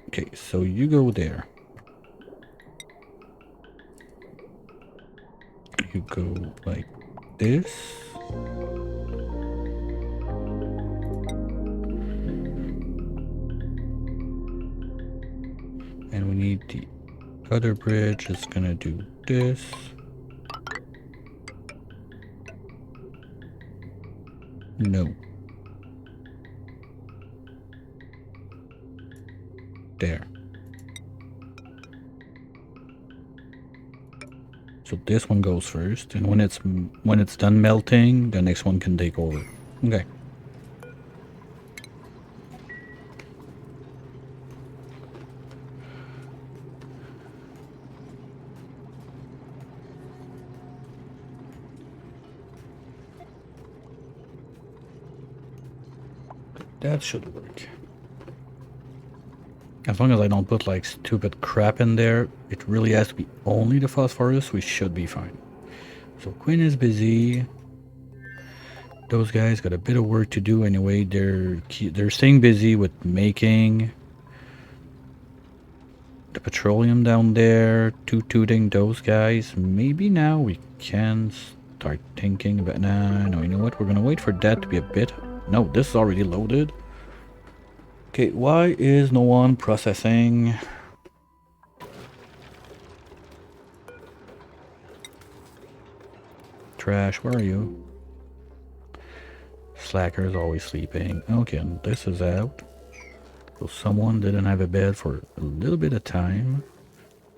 Okay, so you go there. You go like this. And we need the other bridge is gonna do this. No. There. So this one goes first, and when it's done melting, the next one can take over. Okay. That should work. As long as I don't put like stupid crap in there, it really has to be only the phosphorus, we should be fine. So Quinn is busy. Those guys got a bit of work to do anyway. They're staying busy with making the petroleum down there, tooting those guys. Maybe now we can start thinking about, nah, no, you know what? We're gonna wait for that to be a bit. No, this is already loaded. Okay, why is no one processing? Trash, where are you? Slacker is always sleeping. Okay, and this is out. So someone didn't have a bed for a little bit of time.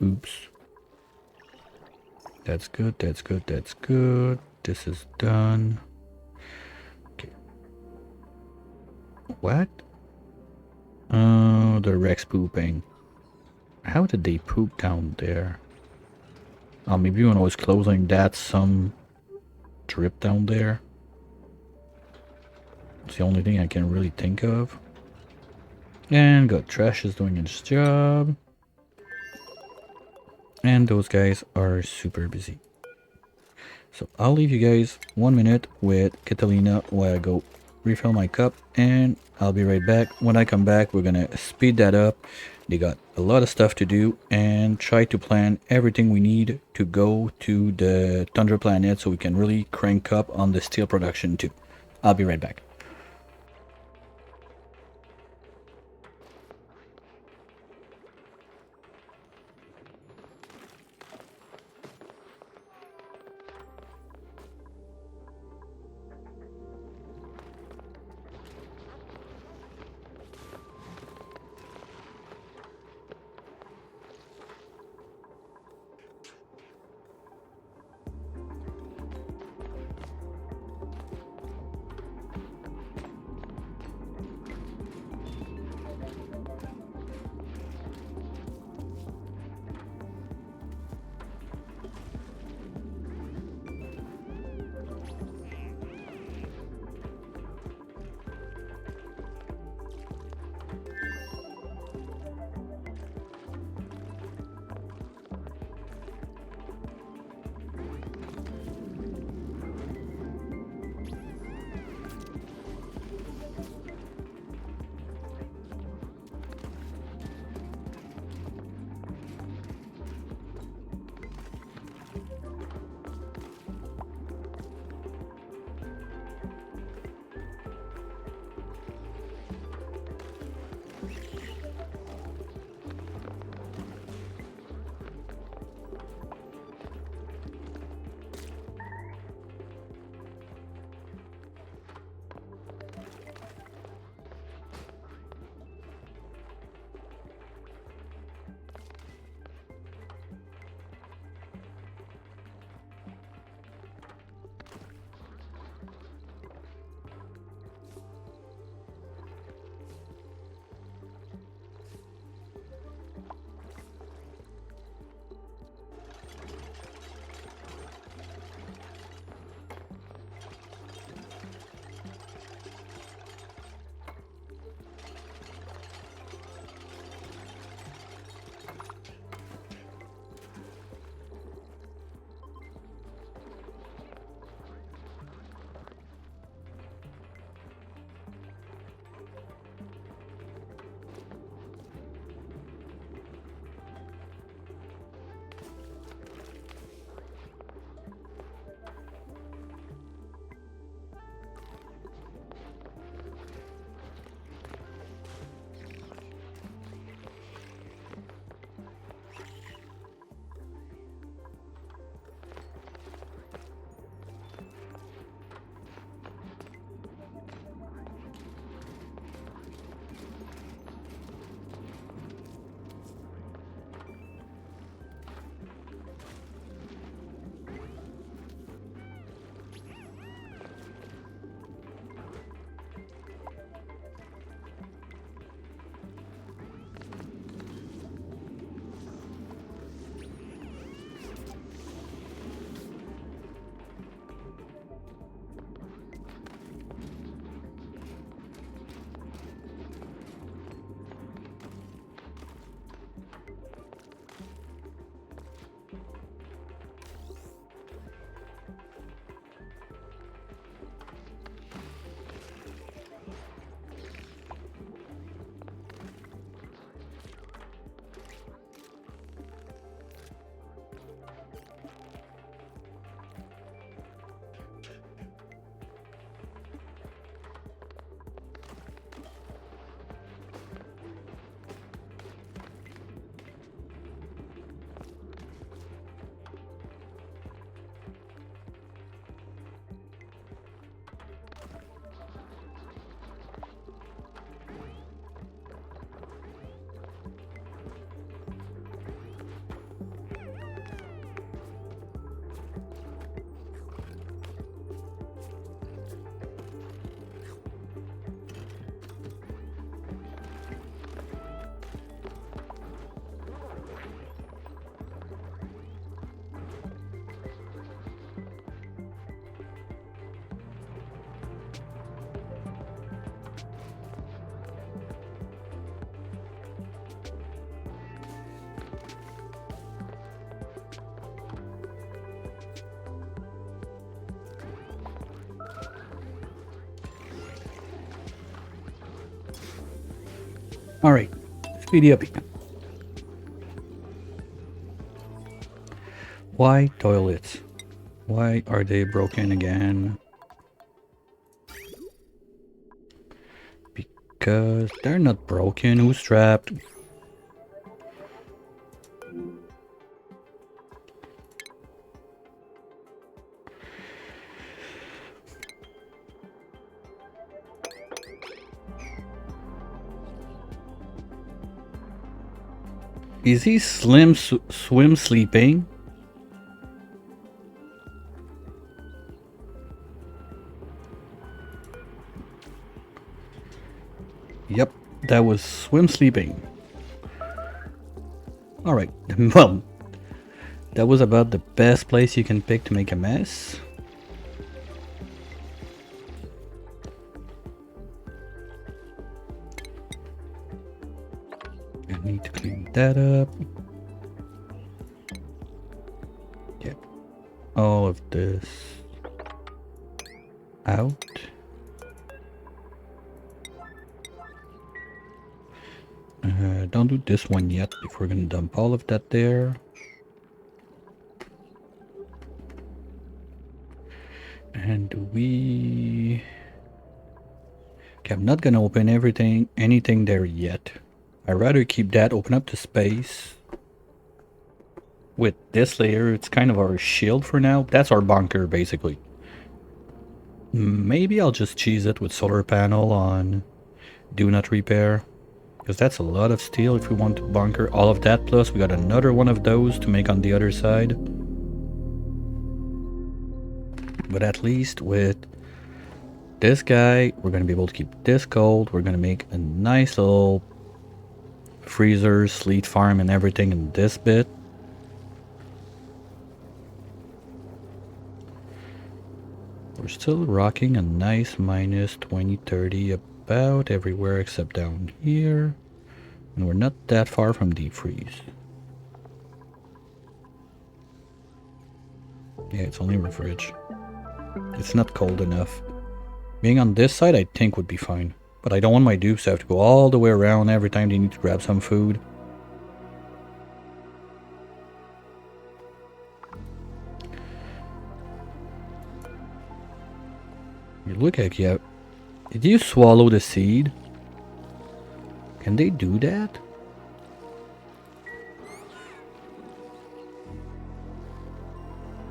Oops. That's good, that's good, that's good. This is done. Okay. What? Oh, the Rex pooping. How did they poop down there? Oh, maybe when I was closing that, some drip down there. It's the only thing I can really think of. And good, trash is doing its job. And those guys are super busy. So I'll leave you guys 1 minute with Catalina while I go refill my cup, and I'll be right back. When I come back, we're gonna speed that up. They got a lot of stuff to do and try to plan everything we need to go to the Tundra planet so we can really crank up on the steel production too. I'll be right back. Alright, Speedy up again. Why toilets? Why are they broken again? Because they're not broken. Who's trapped? Is he swim sleeping? Yep, that was swim sleeping. Alright, well, that was about the best place you can pick to make a mess. I need to clean that up. Get all of this out. Don't do this one yet if we're gonna dump all of that there. And do we... Okay, I'm not gonna open anything there yet. I'd rather keep that open up to space. With this layer, it's kind of our shield for now. That's our bunker, basically. Maybe I'll just cheese it with solar panel on do not repair. Because that's a lot of steel if we want to bunker all of that. Plus, we got another one of those to make on the other side. But at least with this guy, we're going to be able to keep this cold. We're going to make a nice little freezer, sleet farm, and everything in this bit. We're still rocking a nice minus 20, 30 about everywhere except down here. And we're not that far from deep freeze. Yeah, it's only refrige. It's not cold enough. Being on this side, I think would be fine. But I don't want my dupes to have to go all the way around every time they need to grab some food. You look like you have... Did you swallow the seed? Can they do that?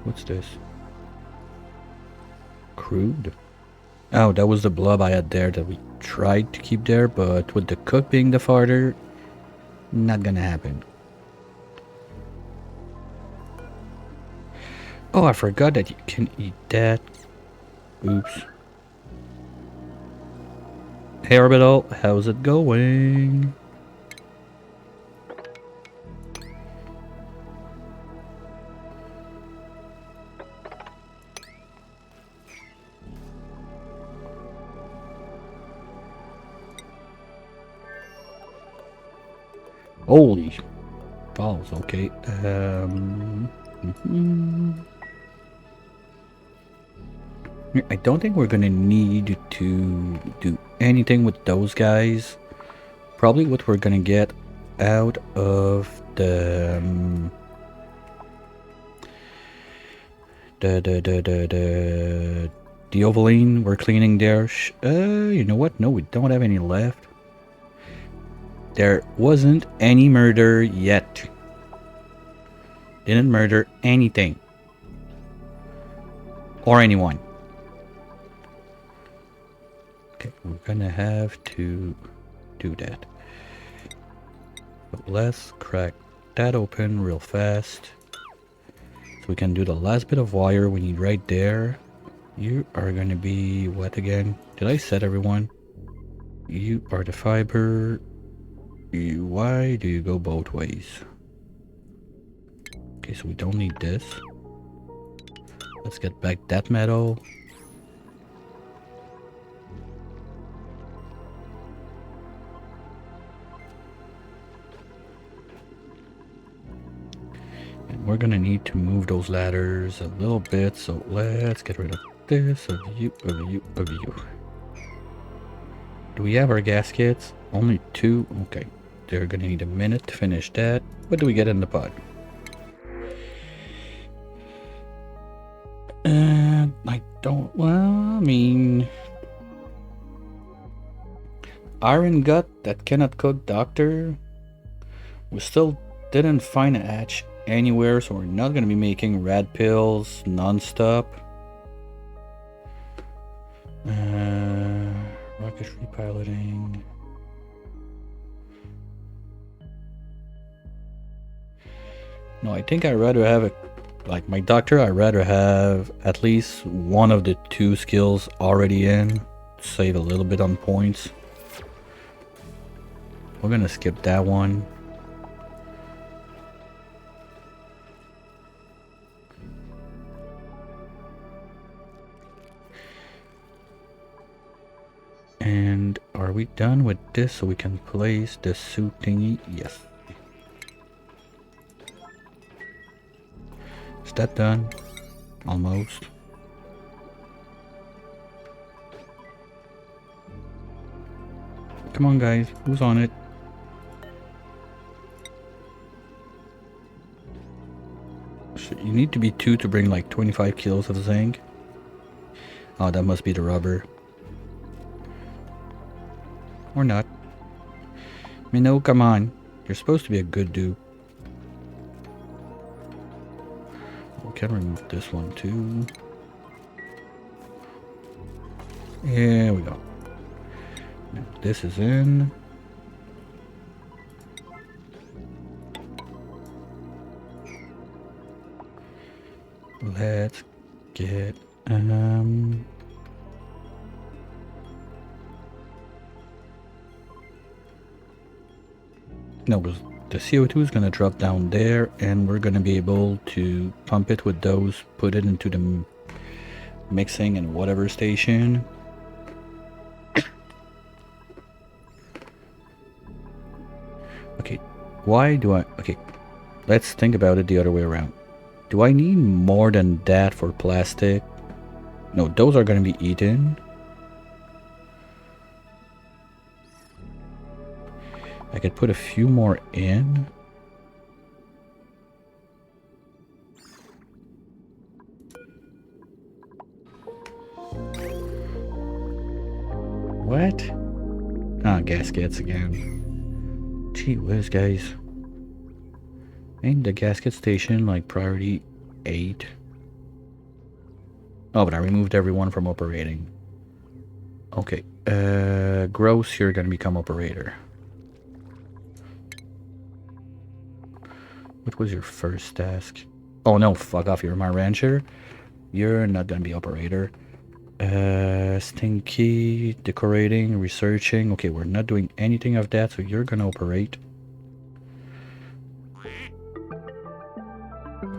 What's this? Crude? Oh, that was the blob I had there that we tried to keep there, but with the cook being the farther, not gonna happen. Oh, I forgot that you can eat that. Oops. Hey Orbital, how's it going? Holy balls, okay. I don't think we're gonna need to do anything with those guys. Probably what we're gonna get out of the Ovaline we're cleaning there. You know what? No, we don't have any left. There wasn't any murder yet. Didn't murder anything. Or anyone. Okay, we're gonna have to do that. But let's crack that open real fast. So we can do the last bit of wire we need right there. You are gonna be what again? Did I set everyone? You are the fiber. Why do you go both ways? Okay, so we don't need this. Let's get back that metal. And we're gonna need to move those ladders a little bit, so let's get rid of this, of you, of you, of you. Do we have our gaskets? Only 2? Okay. They're gonna need a minute to finish that. What do we get in the pot? I don't... Well, I mean... Iron gut that cannot cook, doctor. We still didn't find a hatch anywhere, so we're not gonna be making red pills non-stop. Rocket repiloting. No, I think I'd rather have a... Like my doctor, I'd rather have at least one of the 2 skills already in. Save a little bit on points. We're gonna skip that one. And are we done with this so we can place the suit thingy? Yes. Is that done? Almost. Come on guys, who's on it? You need to be 2 to bring like 25 kilos of zinc. Oh, that must be the rubber. Or not. Minnow, come on. You're supposed to be a good dude. We can remove this one too. There we go. Now this is in. Let's get no, because the CO2 is gonna drop down there, and we're gonna be able to pump it with those, put it into the mixing and whatever station. Okay, why do I... Okay, let's think about it the other way around. Do I need more than that for plastic? No, those are going to be eaten. I could put a few more in. What? Ah, gaskets again. Gee whiz, guys. Ain't the gasket station like priority 8? Oh, but I removed everyone from operating. Okay. Gross, you're gonna become operator. What was your first task? Oh no, fuck off, you're my rancher. You're not gonna be operator. Stinky, decorating, researching. Okay, we're not doing anything of that, so you're gonna operate.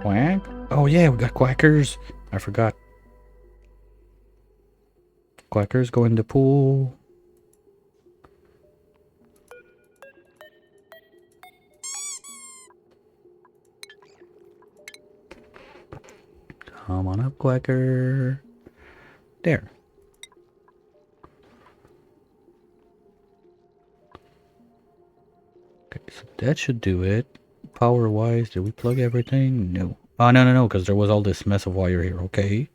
Quack? Oh yeah, we got quackers. I forgot. Quackers go in the pool. Come on up, quacker. There. Okay, so that should do it. Power-wise, did we plug everything? No. Oh, no, because there was all this mess of wire here. Okay.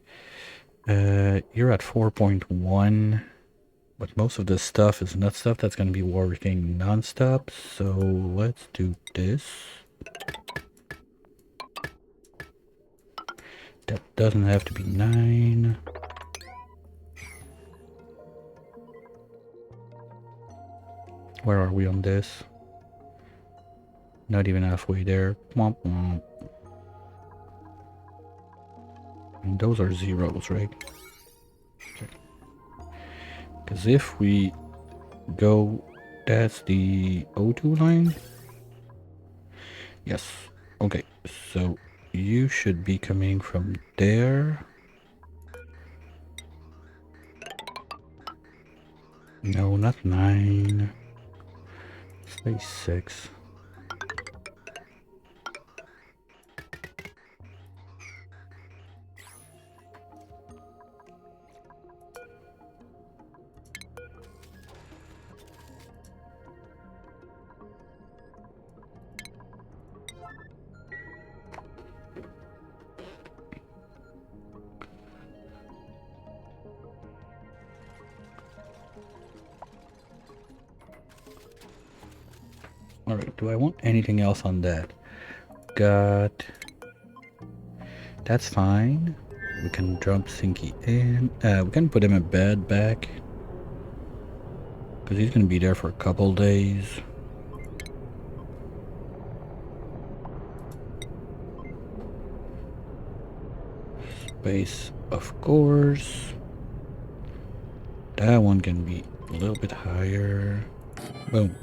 You're at 4.1. But most of this stuff is not stuff that's going to be working non-stop. So let's do this. That doesn't have to be 9. Where are we on this? Not even halfway there. Womp womp. And those are zeros, right? Okay. Because if we go... That's the O2 line? Yes. Okay, so you should be coming from there. No, not 9. Say 6. Alright, do I want anything else on that? Got... That's fine. We can drop Sinky in. We can put him in bed back. Because he's going to be there for a couple days. Space, of course. That one can be a little bit higher. Boom.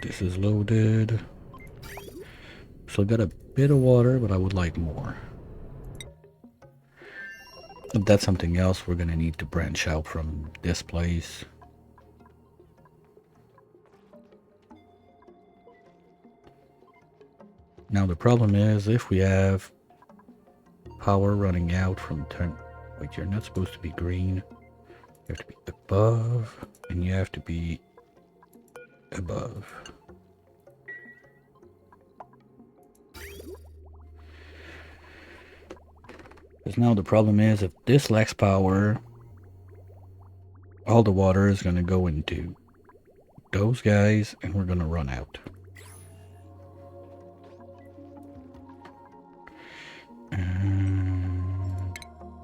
This is loaded. So I got a bit of water, but I would like more. But that's something else we're gonna need to branch out from this place. Now the problem is if we have power running out from turn... Wait, you're not supposed to be green. You have to be above, and you have to be above. Because now the problem is if this lacks power, all the water is going to go into those guys, and we're going to run out.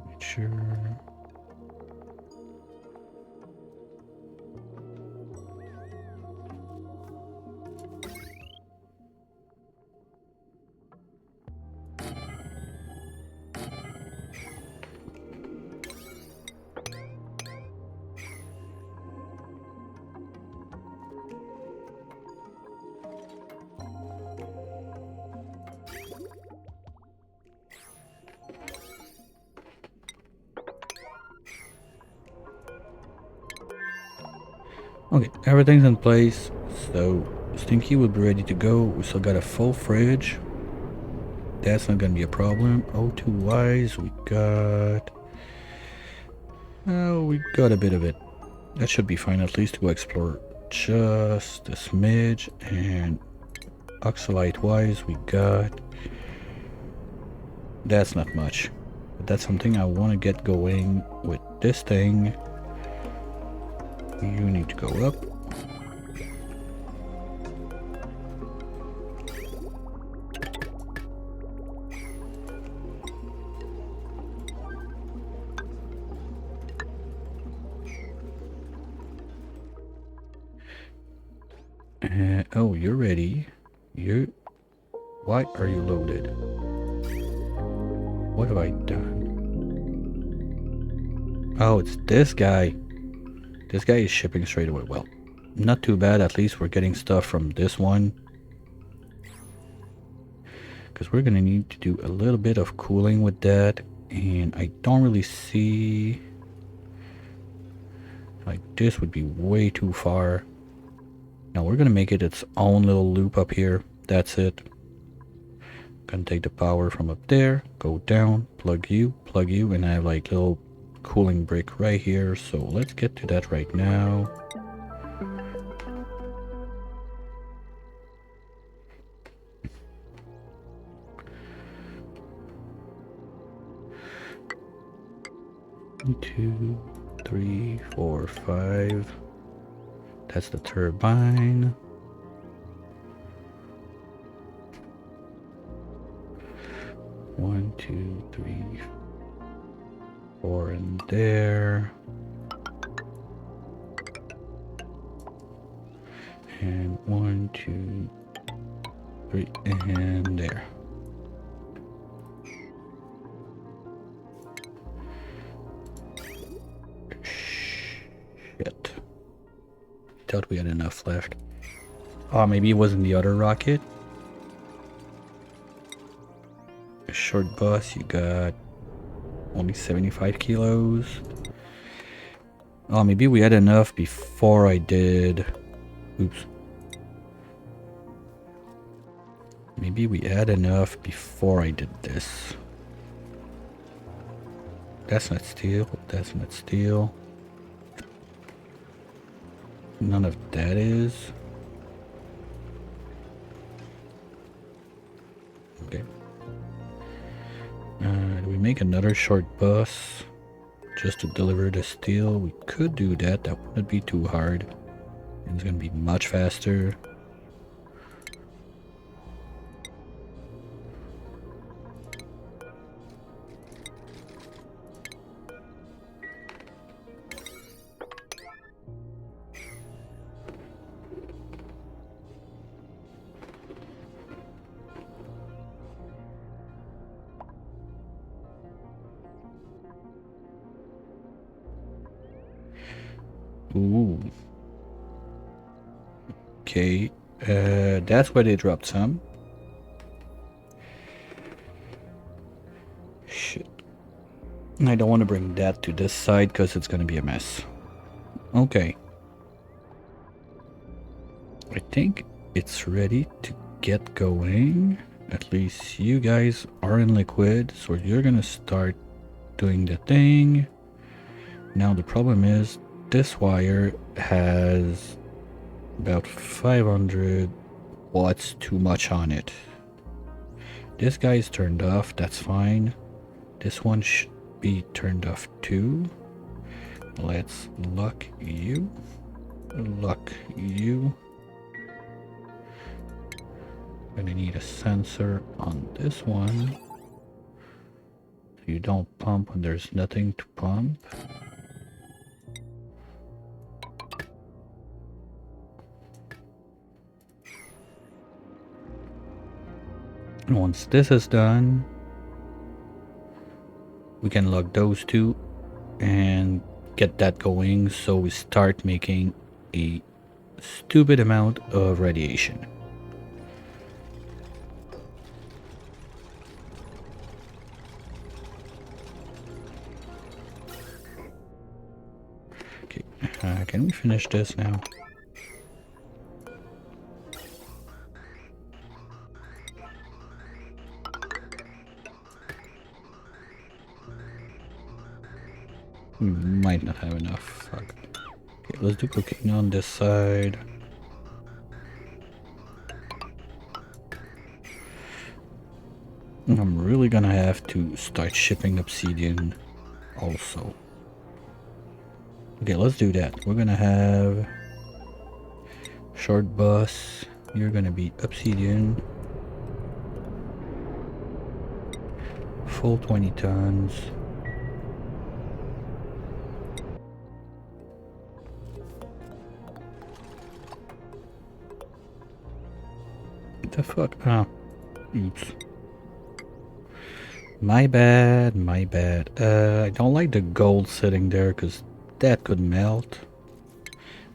Make sure. Okay, everything's in place, so Stinky will be ready to go. We still got a full fridge. That's not gonna be a problem. O2 wise, we got... Oh, we got a bit of it. That should be fine at least to go explore just a smidge. And oxalite wise, we got... That's not much. But that's something I want to get going with this thing. You need to go up. Oh, you're ready. Why are you loaded? What have I done? Oh, it's this guy. This guy is shipping straight away. Well, not too bad. At least we're getting stuff from this one. Because we're going to need to do a little bit of cooling with that. And I don't really see... Like, this would be way too far. Now, we're going to make it its own little loop up here. That's it. Gonna take the power from up there. Go down. Plug you. And I have like little... cooling brick right here, so let's get to that right now. One, 2, 3, 4, 5. That's the turbine. One, 2, 3, 4 in there. And 1, 2, 3 in there. Shit. Thought we had enough left. Oh, maybe it wasn't the other rocket. A short bus, you got only 75 kilos. Oh, maybe we had enough before I did... Oops. Maybe we had enough before I did this. That's not steel. That's not steel. None of that is. Okay. Do we make another short bus? just to deliver the steel. We could do that. That wouldn't be too hard. And it's gonna be much faster. Ooh. Okay, that's where they dropped some. Shit. I don't want to bring that to this side because it's gonna be a mess. Okay. I think it's ready to get going. At least you guys are in liquid, so you're gonna start doing the thing. Now the problem is this wire has about 500 watts too much on it. This guy is turned off, that's fine. This one should be turned off too. Let's lock you. Lock you. Gonna need a sensor on this one. So you don't pump when there's nothing to pump. Once this is done, we can lock those two and get that going so we start making a stupid amount of radiation. Okay, can we finish this now? We might not have enough. Fuck. Okay, let's do cooking on this side. I'm really gonna have to start shipping obsidian also. Okay, let's do that. We're gonna have short bus. You're gonna be obsidian. Full 20 tons. What the fuck? Ah, oops. My bad, my bad. I don't like the gold sitting there because that could melt.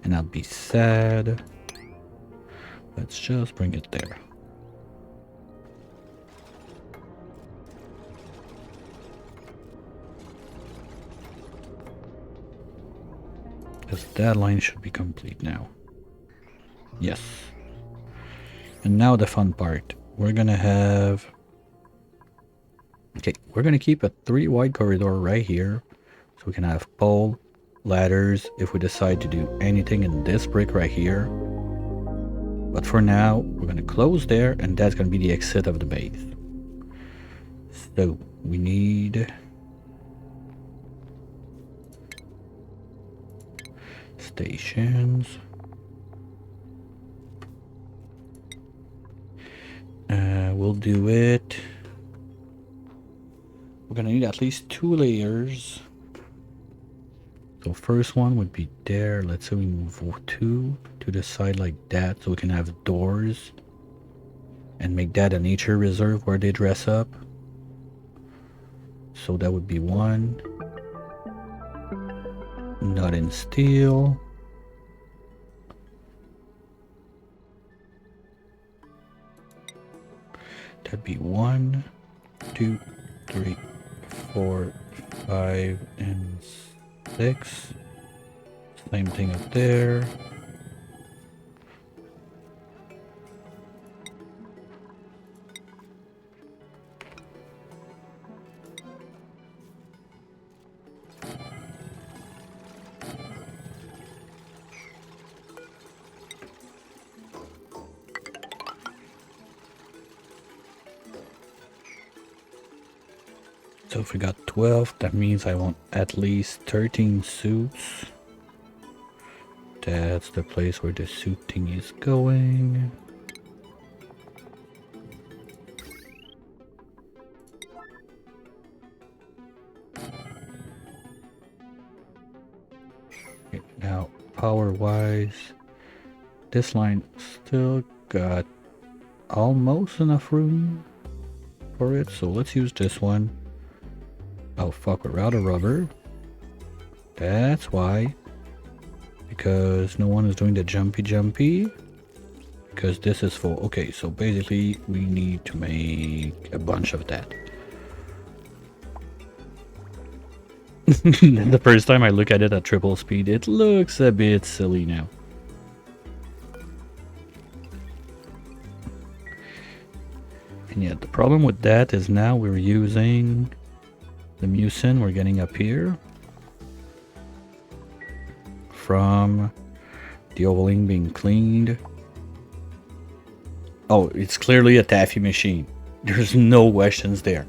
And I'd be sad. Let's just bring it there. Because that line should be complete now. Yes. And now the fun part. We're gonna have... Okay, we're gonna keep a 3 wide corridor right here. So we can have pole, ladders, if we decide to do anything in this brick right here. But for now, we're gonna close there, and that's gonna be the exit of the base. So, we need... stations. We'll do it. We're gonna need at least 2 layers. So first one would be there. Let's say we move 2 to the side like that so we can have doors and make that a nature reserve where they dress up. So that would be 1. Not in steel. That'd be 1, 2, 3, 4, 5, and 6. Same thing up there. So if we got 12, that means I want at least 13 suits. That's the place where the suit thing is going. Okay, now, power-wise, this line still got almost enough room for it, so let's use this one. Oh fuck, we're out of rubber. That's why. Because no one is doing the jumpy. Because this is full. Okay, so basically we need to make a bunch of that. The first time I look at it at triple speed, it looks a bit silly now. And yet the problem with that is now we're using the mucin we're getting up here from the ovaling being cleaned. Oh, it's clearly a taffy machine. There's no questions there.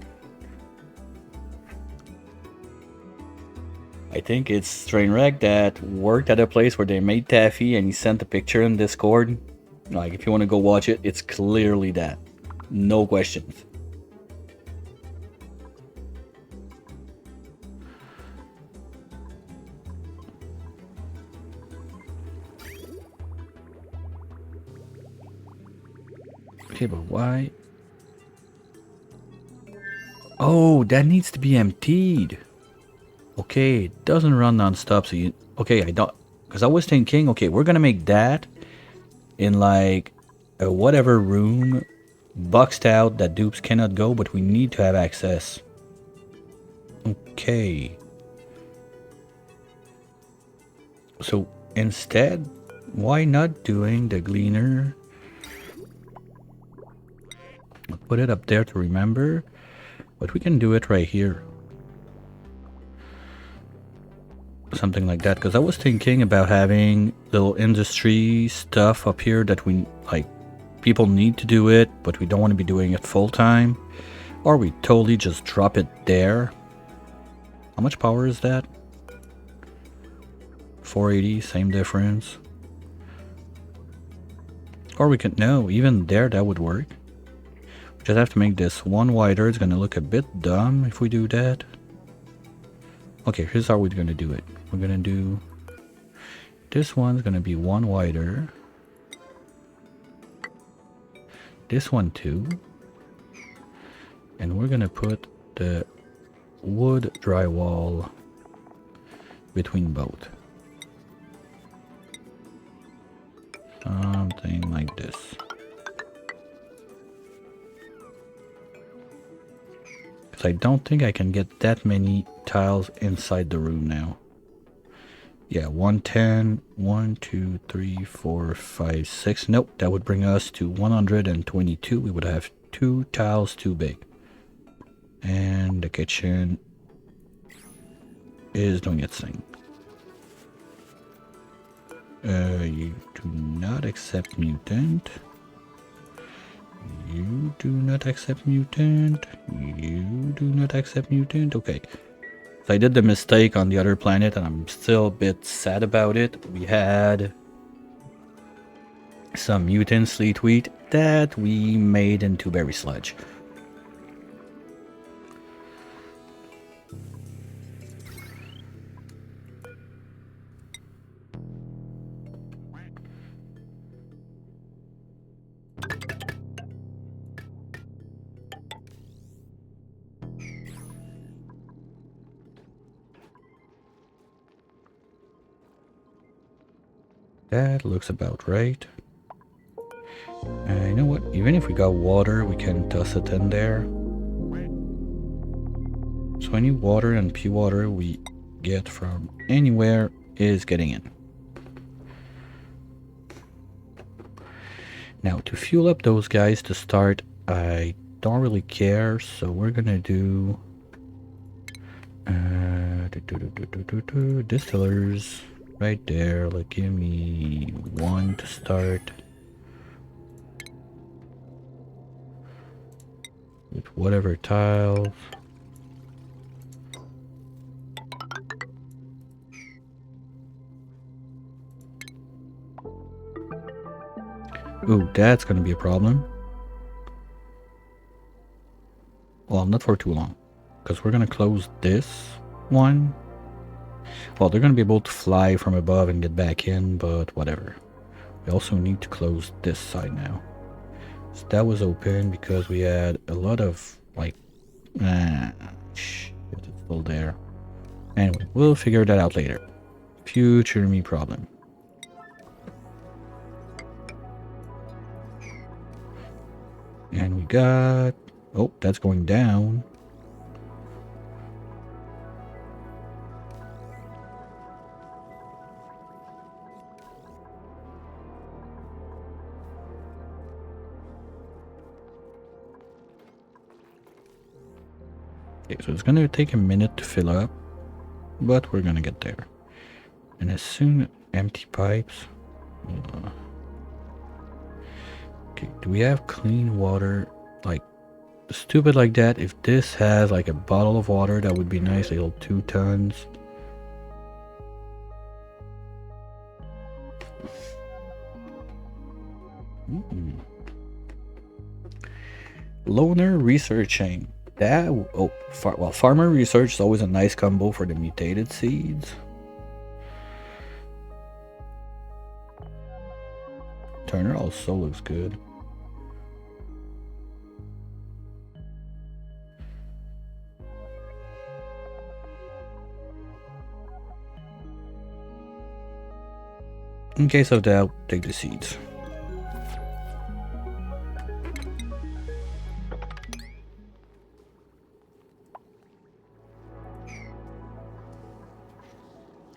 I think it's Trainwreck that worked at a place where they made taffy and he sent a picture in Discord. Like, if you want to go watch it, it's clearly that. No questions. Okay, but why? Oh, that needs to be emptied. Okay, it doesn't run non-stop, so you... Okay, I don't... Because I was thinking, okay, we're gonna make that in like a whatever room boxed out that dupes cannot go, but we need to have access. Okay. So instead, why not doing the gleaner? I'll put it up there to remember, but we can do it right here. Something like that, because I was thinking about having little industry stuff up here that we like. People need to do it, but we don't want to be doing it full time, or we totally just drop it there. How much power is that? 480, same difference. Or we could, no, even there that would work. We just have to make this one wider. It's gonna look a bit dumb if we do that. Okay, here's how we're gonna do it. We're gonna do, this one's gonna be one wider. This one too. And we're gonna put the wood drywall between both. Something like this. Because I don't think I can get that many tiles inside the room now. Yeah, 110, 1, 2, 3, 4, 5, 6. Nope, that would bring us to 122. We would have 2 tiles too big. And the kitchen is doing its thing. You do not accept mutant. You do not accept mutant. You do not accept mutant. Okay. So I did the mistake on the other planet and I'm still a bit sad about it. We had some mutant sleet wheat that we made into berry sludge. That looks about right. You know what? Even if we got water, we can toss it in there. So any water and pure water we get from anywhere is getting in. Now to fuel up those guys to start, I don't really care. So we're gonna do distillers. Right there, like give me 1 to start. With whatever tiles. Ooh, that's gonna be a problem. Well, not for too long. Because we're gonna close this one. Well, they're gonna be able to fly from above and get back in, but whatever. We also need to close this side now. So that was open because we had a lot of, like... shit, it's still there. Anyway, we'll figure that out later. Future me problem. And we got... Oh, that's going down. Okay, so it's gonna take a minute to fill up, but we're gonna get there. And as soon empty pipes. Okay, do we have clean water? Like stupid like that. If this has like a bottle of water, that would be nice. Little 2 tons. Loner researching. That well, farmer research is always a nice combo for the mutated seeds. Turner also looks good. In case of doubt, take the seeds.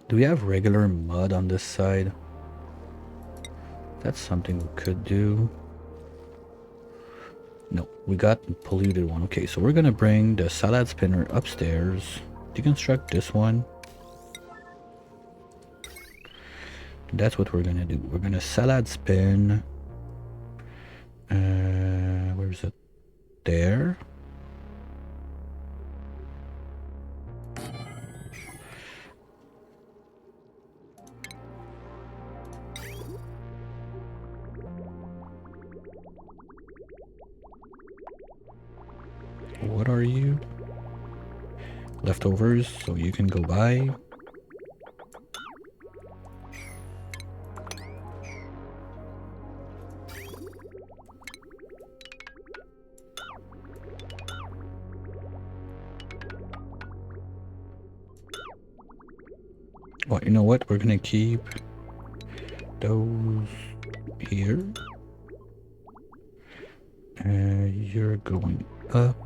Do we have regular mud on this side? That's something we could do. No, we got the polluted one. Okay, so we're gonna bring the salad spinner upstairs. Deconstruct this one. That's what we're gonna do. We're gonna salad spin. Where is it? There. What are you? Leftovers, so you can go buy. Well, you know what? We're gonna keep those here. You're going up.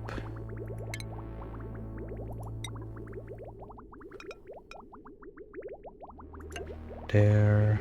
There.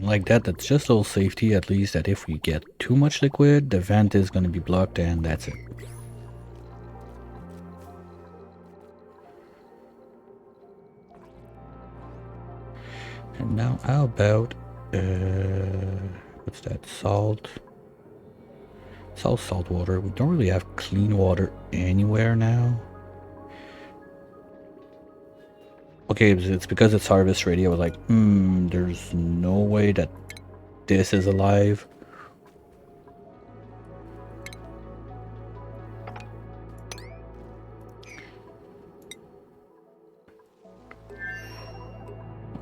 Like that, that's just a little safety, at least, that if we get too much liquid, the vent is going to be blocked and that's it. And now how about, what's that, salt? It's all salt water. We don't really have clean water anywhere now. Okay, it's because it's harvest ready. I was like, there's no way that this is alive.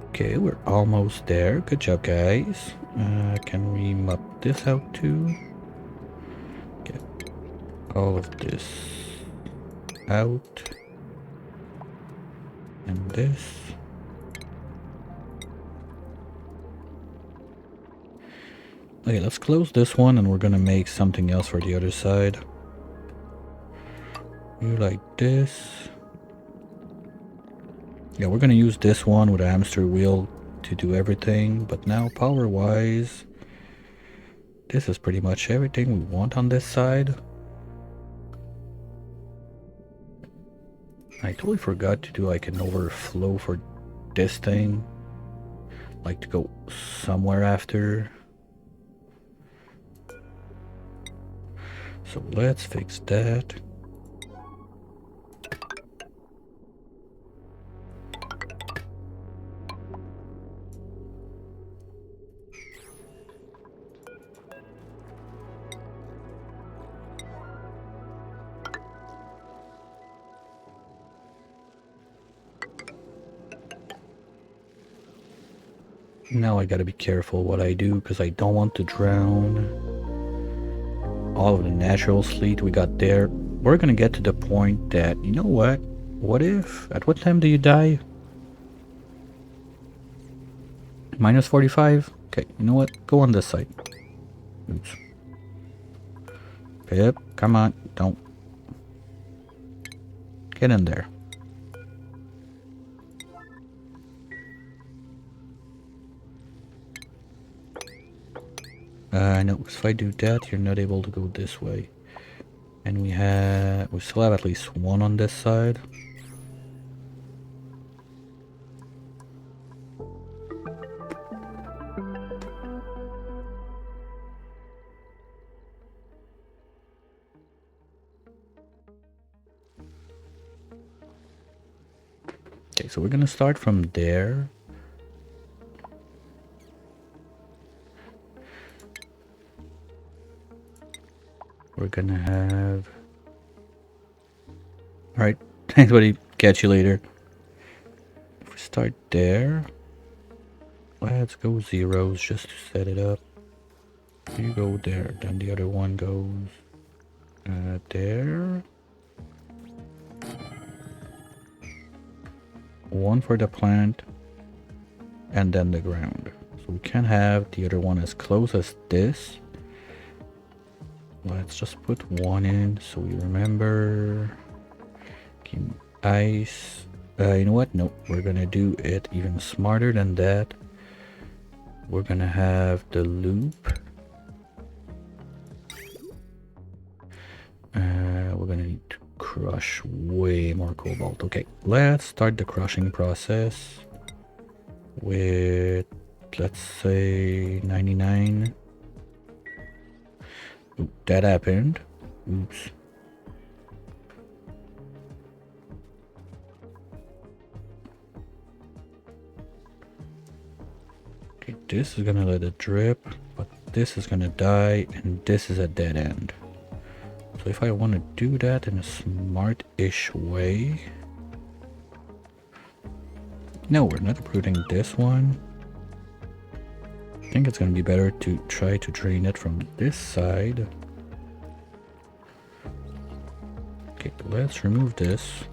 Okay, we're almost there. Good job, guys. Can we mop this out too? Get all of this out. And this. Okay, let's close this one and we're gonna make something else for the other side. You like this. Yeah, we're gonna use this one with a hamster wheel to do everything, but now power wise, this is pretty much everything we want on this side. I totally forgot to do like an overflow for this thing. Like to go somewhere after. So let's fix that. Now I gotta be careful what I do because I don't want to drown all of the natural sleet we got there. We're gonna get to the point that, you know what? What if? At what time do you die? Minus 45? Okay, you know what? Go on this side. Oops. Pip, come on. Don't. Get in there. No, because if I do that, you're not able to go this way. And we still have at least one on this side. Okay, so we're gonna start from there. We're gonna have... Alright, thanks buddy, catch you later. If we start there, let's go zeros just to set it up. You go there, then the other one goes there. One for the plant, and then the ground. So we can have the other one as close as this. Let's just put one in so we remember. Okay, ice. You know what? Nope. We're gonna do it even smarter than that. We're gonna have the loop. We're gonna need to crush way more cobalt. Okay, let's start the crushing process with, let's say, 99. Oop, that happened. Oops. Okay, this is gonna let it drip, but this is gonna die, and this is a dead end. So if I want to do that in a smart-ish way... No, we're not uprooting this one. I think it's going to be better to try to drain it from this side. Okay, let's remove this.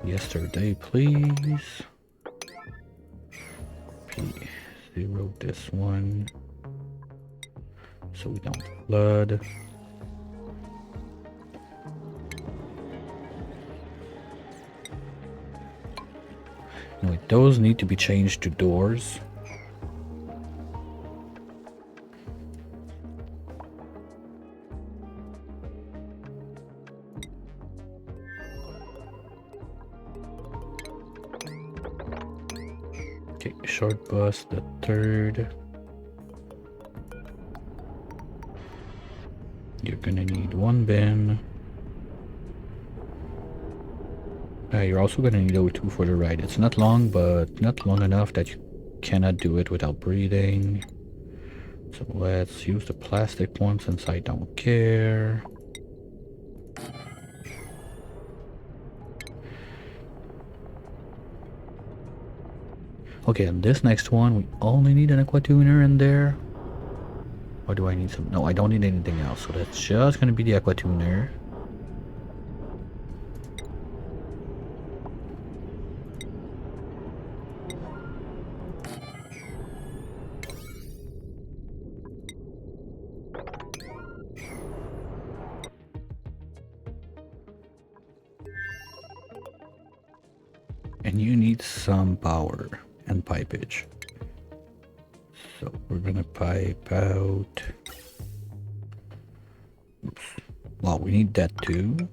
Yesterday, please. P0 this one. So we don't flood. Anyway, those need to be changed to doors. Okay, short bus, the third. You're gonna need one bin. You're also gonna need O2 for the ride. It's not long, but not long enough that you cannot do it without breathing. So let's use the plastic one since I don't care. Okay, and this next one, we only need an aqua tuner in there. Or do I need some? No, I don't need anything else. So that's just gonna be the aqua tuner. And you need some power and pipage. So we're gonna pipe out. Oops. Well, we need that too.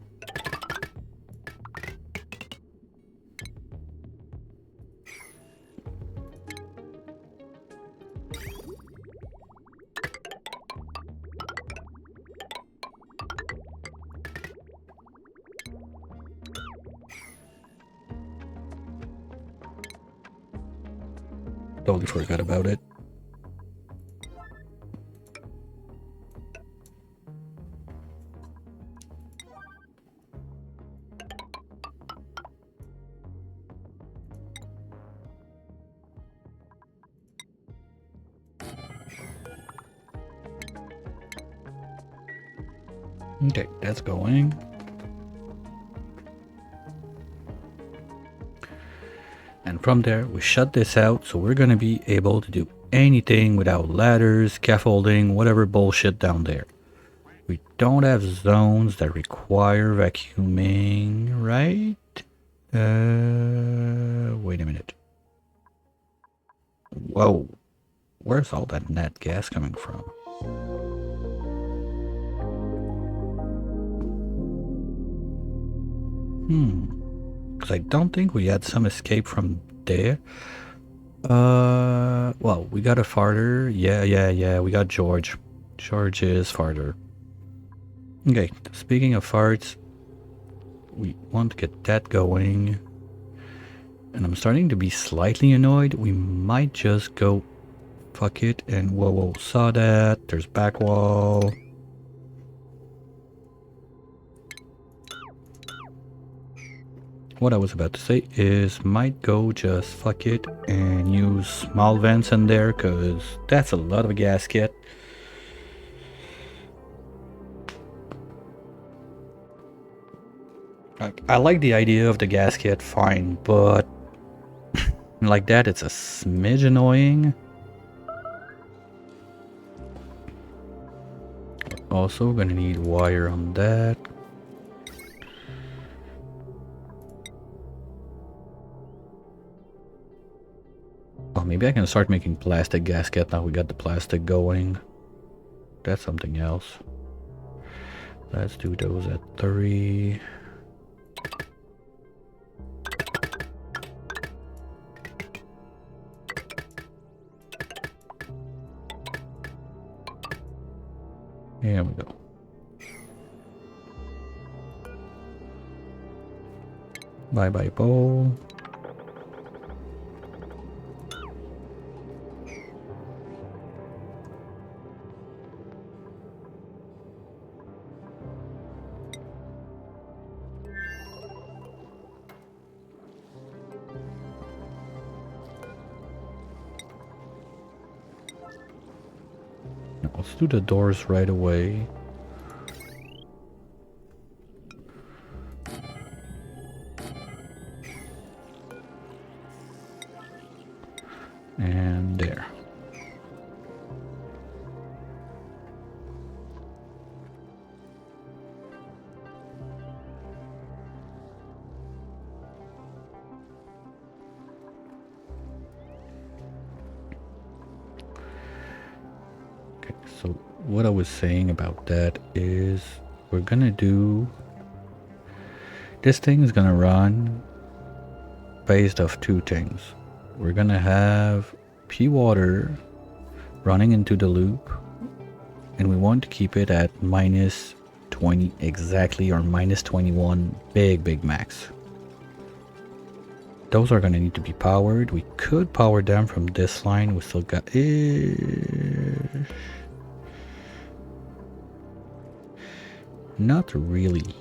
Totally forgot about it. Okay, that's going. And from there, we shut this out, so we're gonna be able to do anything without ladders, scaffolding, whatever bullshit down there. We don't have zones that require vacuuming, right? Wait a minute. Whoa. Where's all that net gas coming from? Because I don't think we had some escape from there. Well, we got a farther. Yeah, we got George. George is farther. Okay, speaking of farts, we want to get that going. And I'm starting to be slightly annoyed. We might just go fuck it. And whoa, saw that. There's back wall. What I was about to say is might go just fuck it and use small vents in there, because that's a lot of a gasket. I like the idea of the gasket, fine, but like that it's a smidge annoying. Also gonna need wire on that. Oh, maybe I can start making plastic gasket now we got the plastic going. That's something else. Let's do those at 3. Here we go. Bye bowl. Let's do the doors right away. And there. Okay, so what I was saying about that is we're gonna do this thing is gonna run based off 2 things. We're gonna have P water running into the loop, and we want to keep it at minus 20 exactly, or minus 21 big max. Those are gonna need to be powered. We could power them from this line. We still got not really,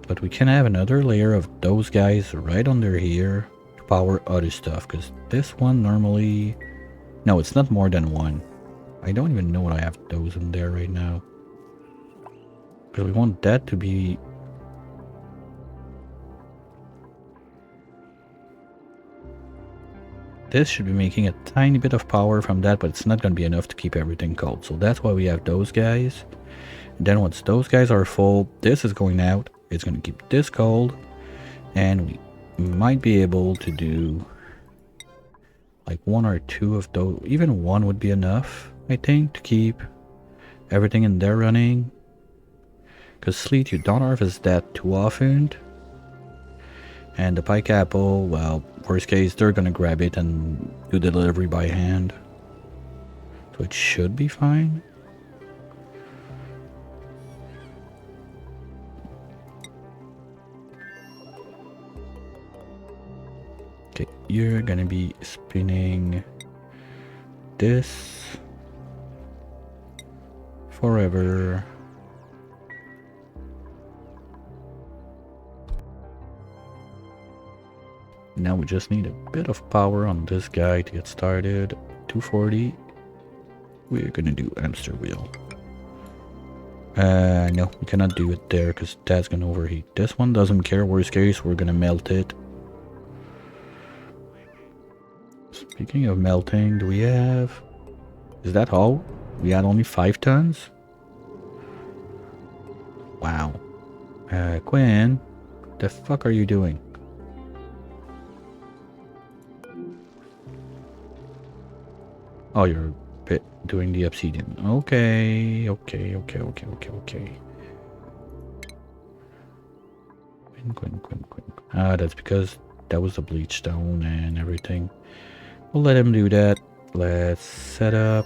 but we can have another layer of those guys right under here to power other stuff, because this one normally, no, it's not more than 1. I don't even know what I have those in there right now, because we want that to be this should be making a tiny bit of power from that, but it's not going to be enough to keep everything cold. So that's why we have those guys. Then once those guys are full, this is going out. It's going to keep this cold. And we might be able to do like 1 or 2 of those. Even 1 would be enough, I think, to keep everything in there running. Because sleet, you don't harvest that too often. And the pike apple, well, worst case, they're gonna grab it and do the delivery by hand. So it should be fine. Okay, you're gonna be spinning this forever. Now we just need a bit of power on this guy to get started. 240. We're gonna do hamster wheel. No, we cannot do it there because that's gonna overheat. This one doesn't care. Worst case, we're gonna melt it. Speaking of melting, do we have... Is that all? We had only 5 tons? Wow. Quinn, the fuck are you doing? Oh, you're doing the obsidian. Okay. Quinn. Ah, that's because that was the bleach stone and everything. We'll let him do that. Let's set up.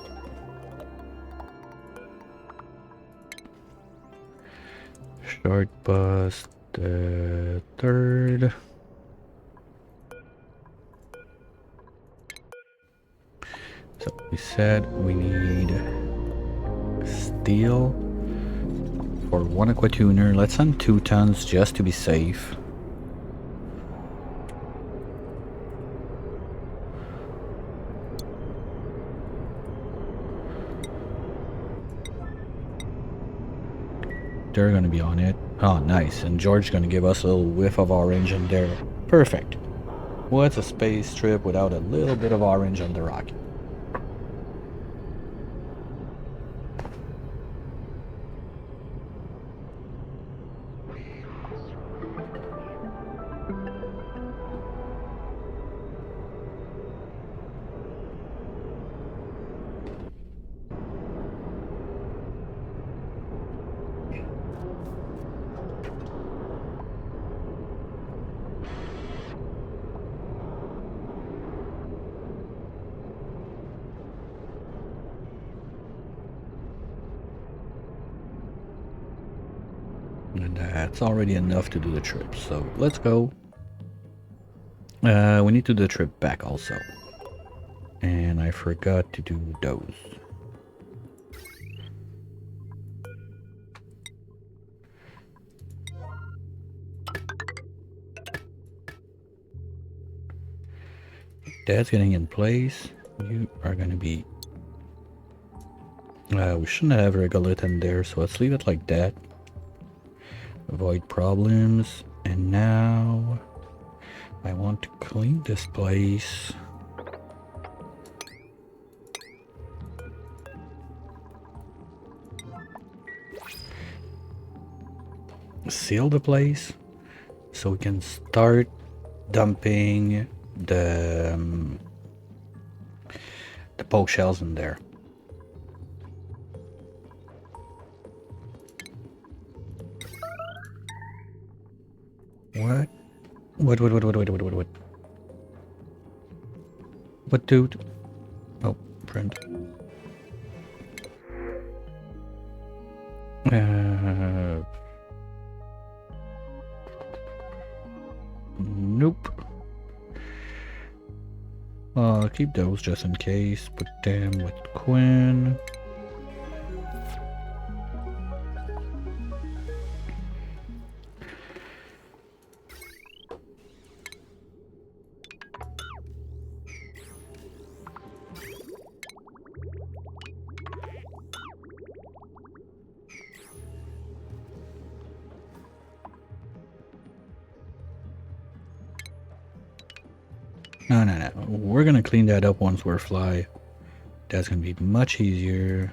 Short bus, the third. So we said we need steel for 1 aqua tuner. Let's send 2 tons just to be safe. They're gonna be on it. Oh, nice. And George's gonna give us a little whiff of orange in there. Perfect. What's a space trip without a little bit of orange on the rocket? And that's already enough to do the trip. So let's go. We need to do the trip back also. And I forgot to do those. That's getting in place. You are gonna be... we shouldn't have regolith in there, so let's leave it like that. Avoid problems. And now I want to clean this place. Seal the place so we can start dumping the poke shells in there. What? What, dude? Oh, print. Nope. Keep those just in case. Put them with Quinn. No. We're gonna clean that up once we're fly. That's gonna be much easier.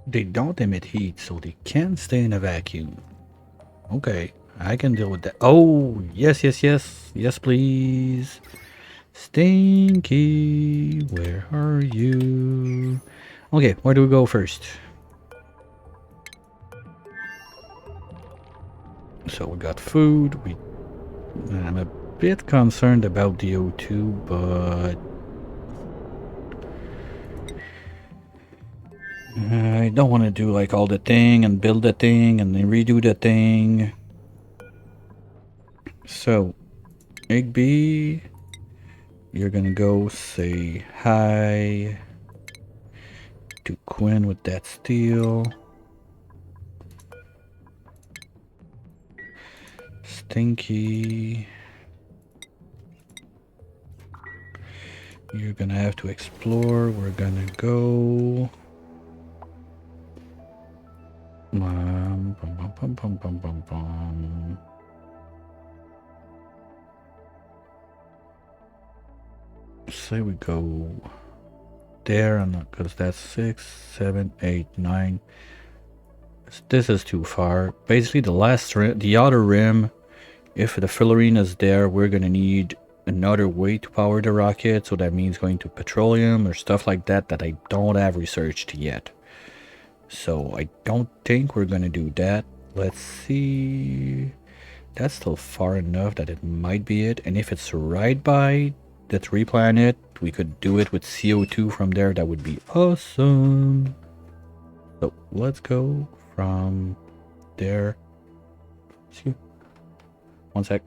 They don't emit heat, so they can stay in a vacuum. Okay, I can deal with that. Oh, yes. Yes, please. Stinky, where are you? Okay, where do we go first? So we got food. I'm a bit concerned about the O2, but I don't want to do like all the thing and build the thing and then redo the thing. So, Igby, you're gonna go say hi to Quinn with that steel. Stinky, you're gonna have to explore. We're gonna go. Bum, bum, bum, bum, bum, bum, bum. Say we go there, and because that's 6, 7, 8, 9. This is too far. Basically, the other rim. If the fillerine is there, we're gonna need another way to power the rocket. So that means going to petroleum or stuff like that that I don't have researched yet. So I don't think we're gonna do that. Let's see. That's still far enough that it might be it. And if it's right by the tree planet, we could do it with CO2 from there. That would be awesome. So let's go from there. See. One sec.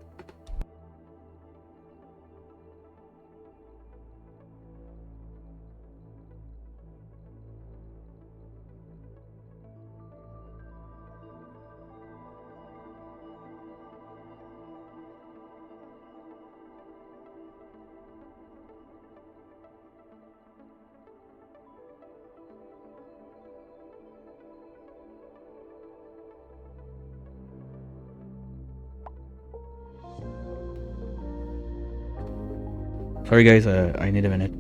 Sorry guys, I need a minute.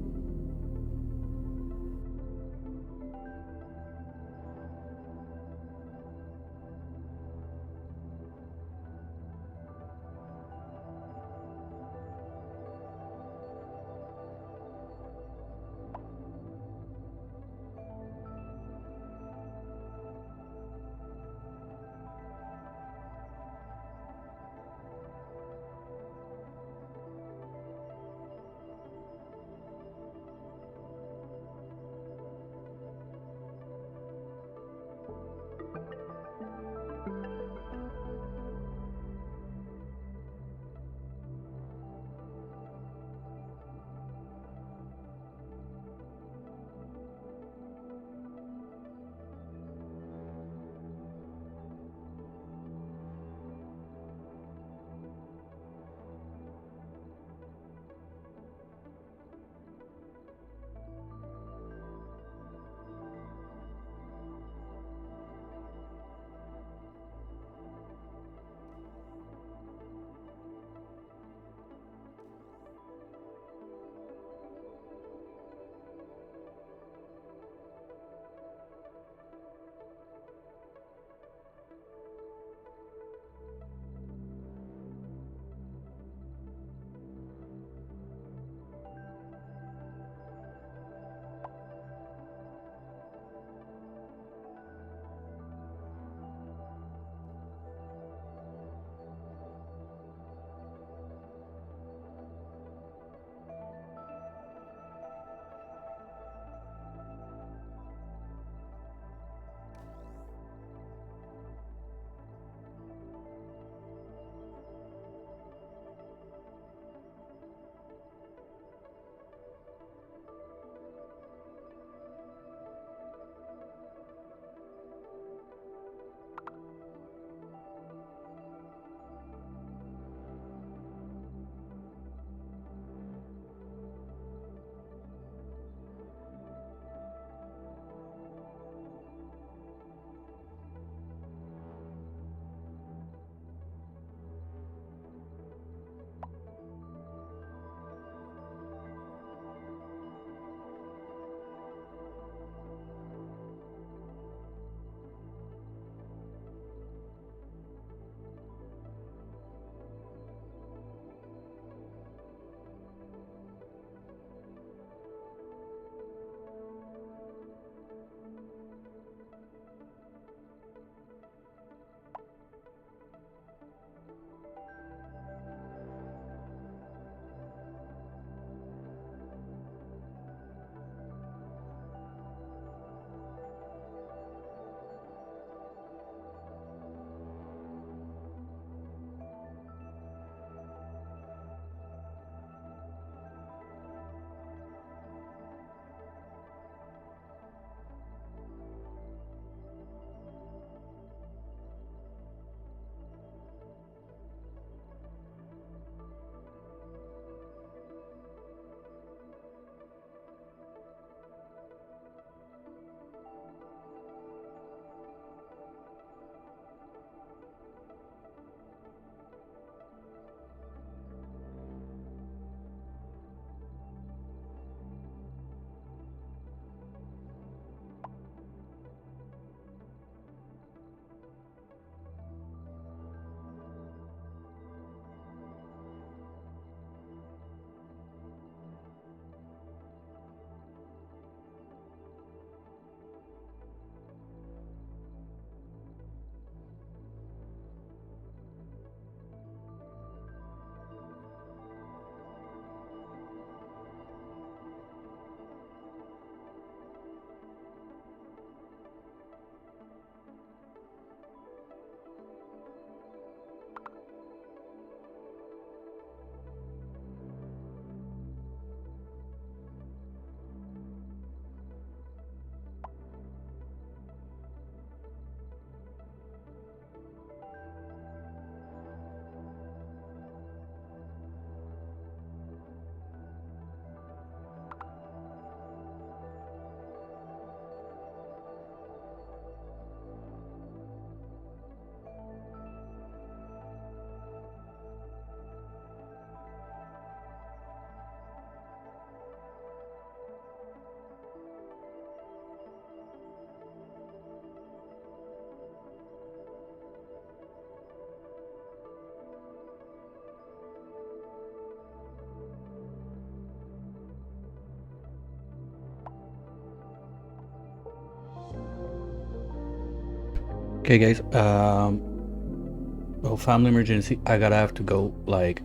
Okay, guys. Well, family emergency. I gotta have to go like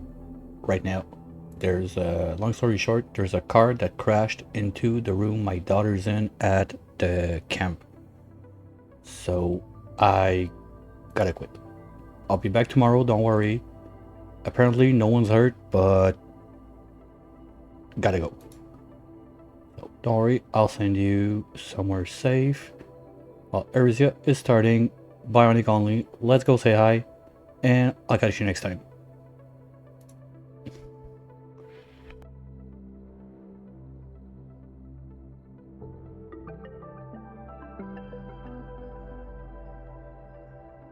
right now. There's a long story short. There's a car that crashed into the room my daughter's in at the camp. So I gotta quit. I'll be back tomorrow. Don't worry. Apparently, no one's hurt, but gotta go. So don't worry. I'll send you somewhere safe. Well, Erzia is starting. Bionic only. Let's go say hi, and I'll catch you next time.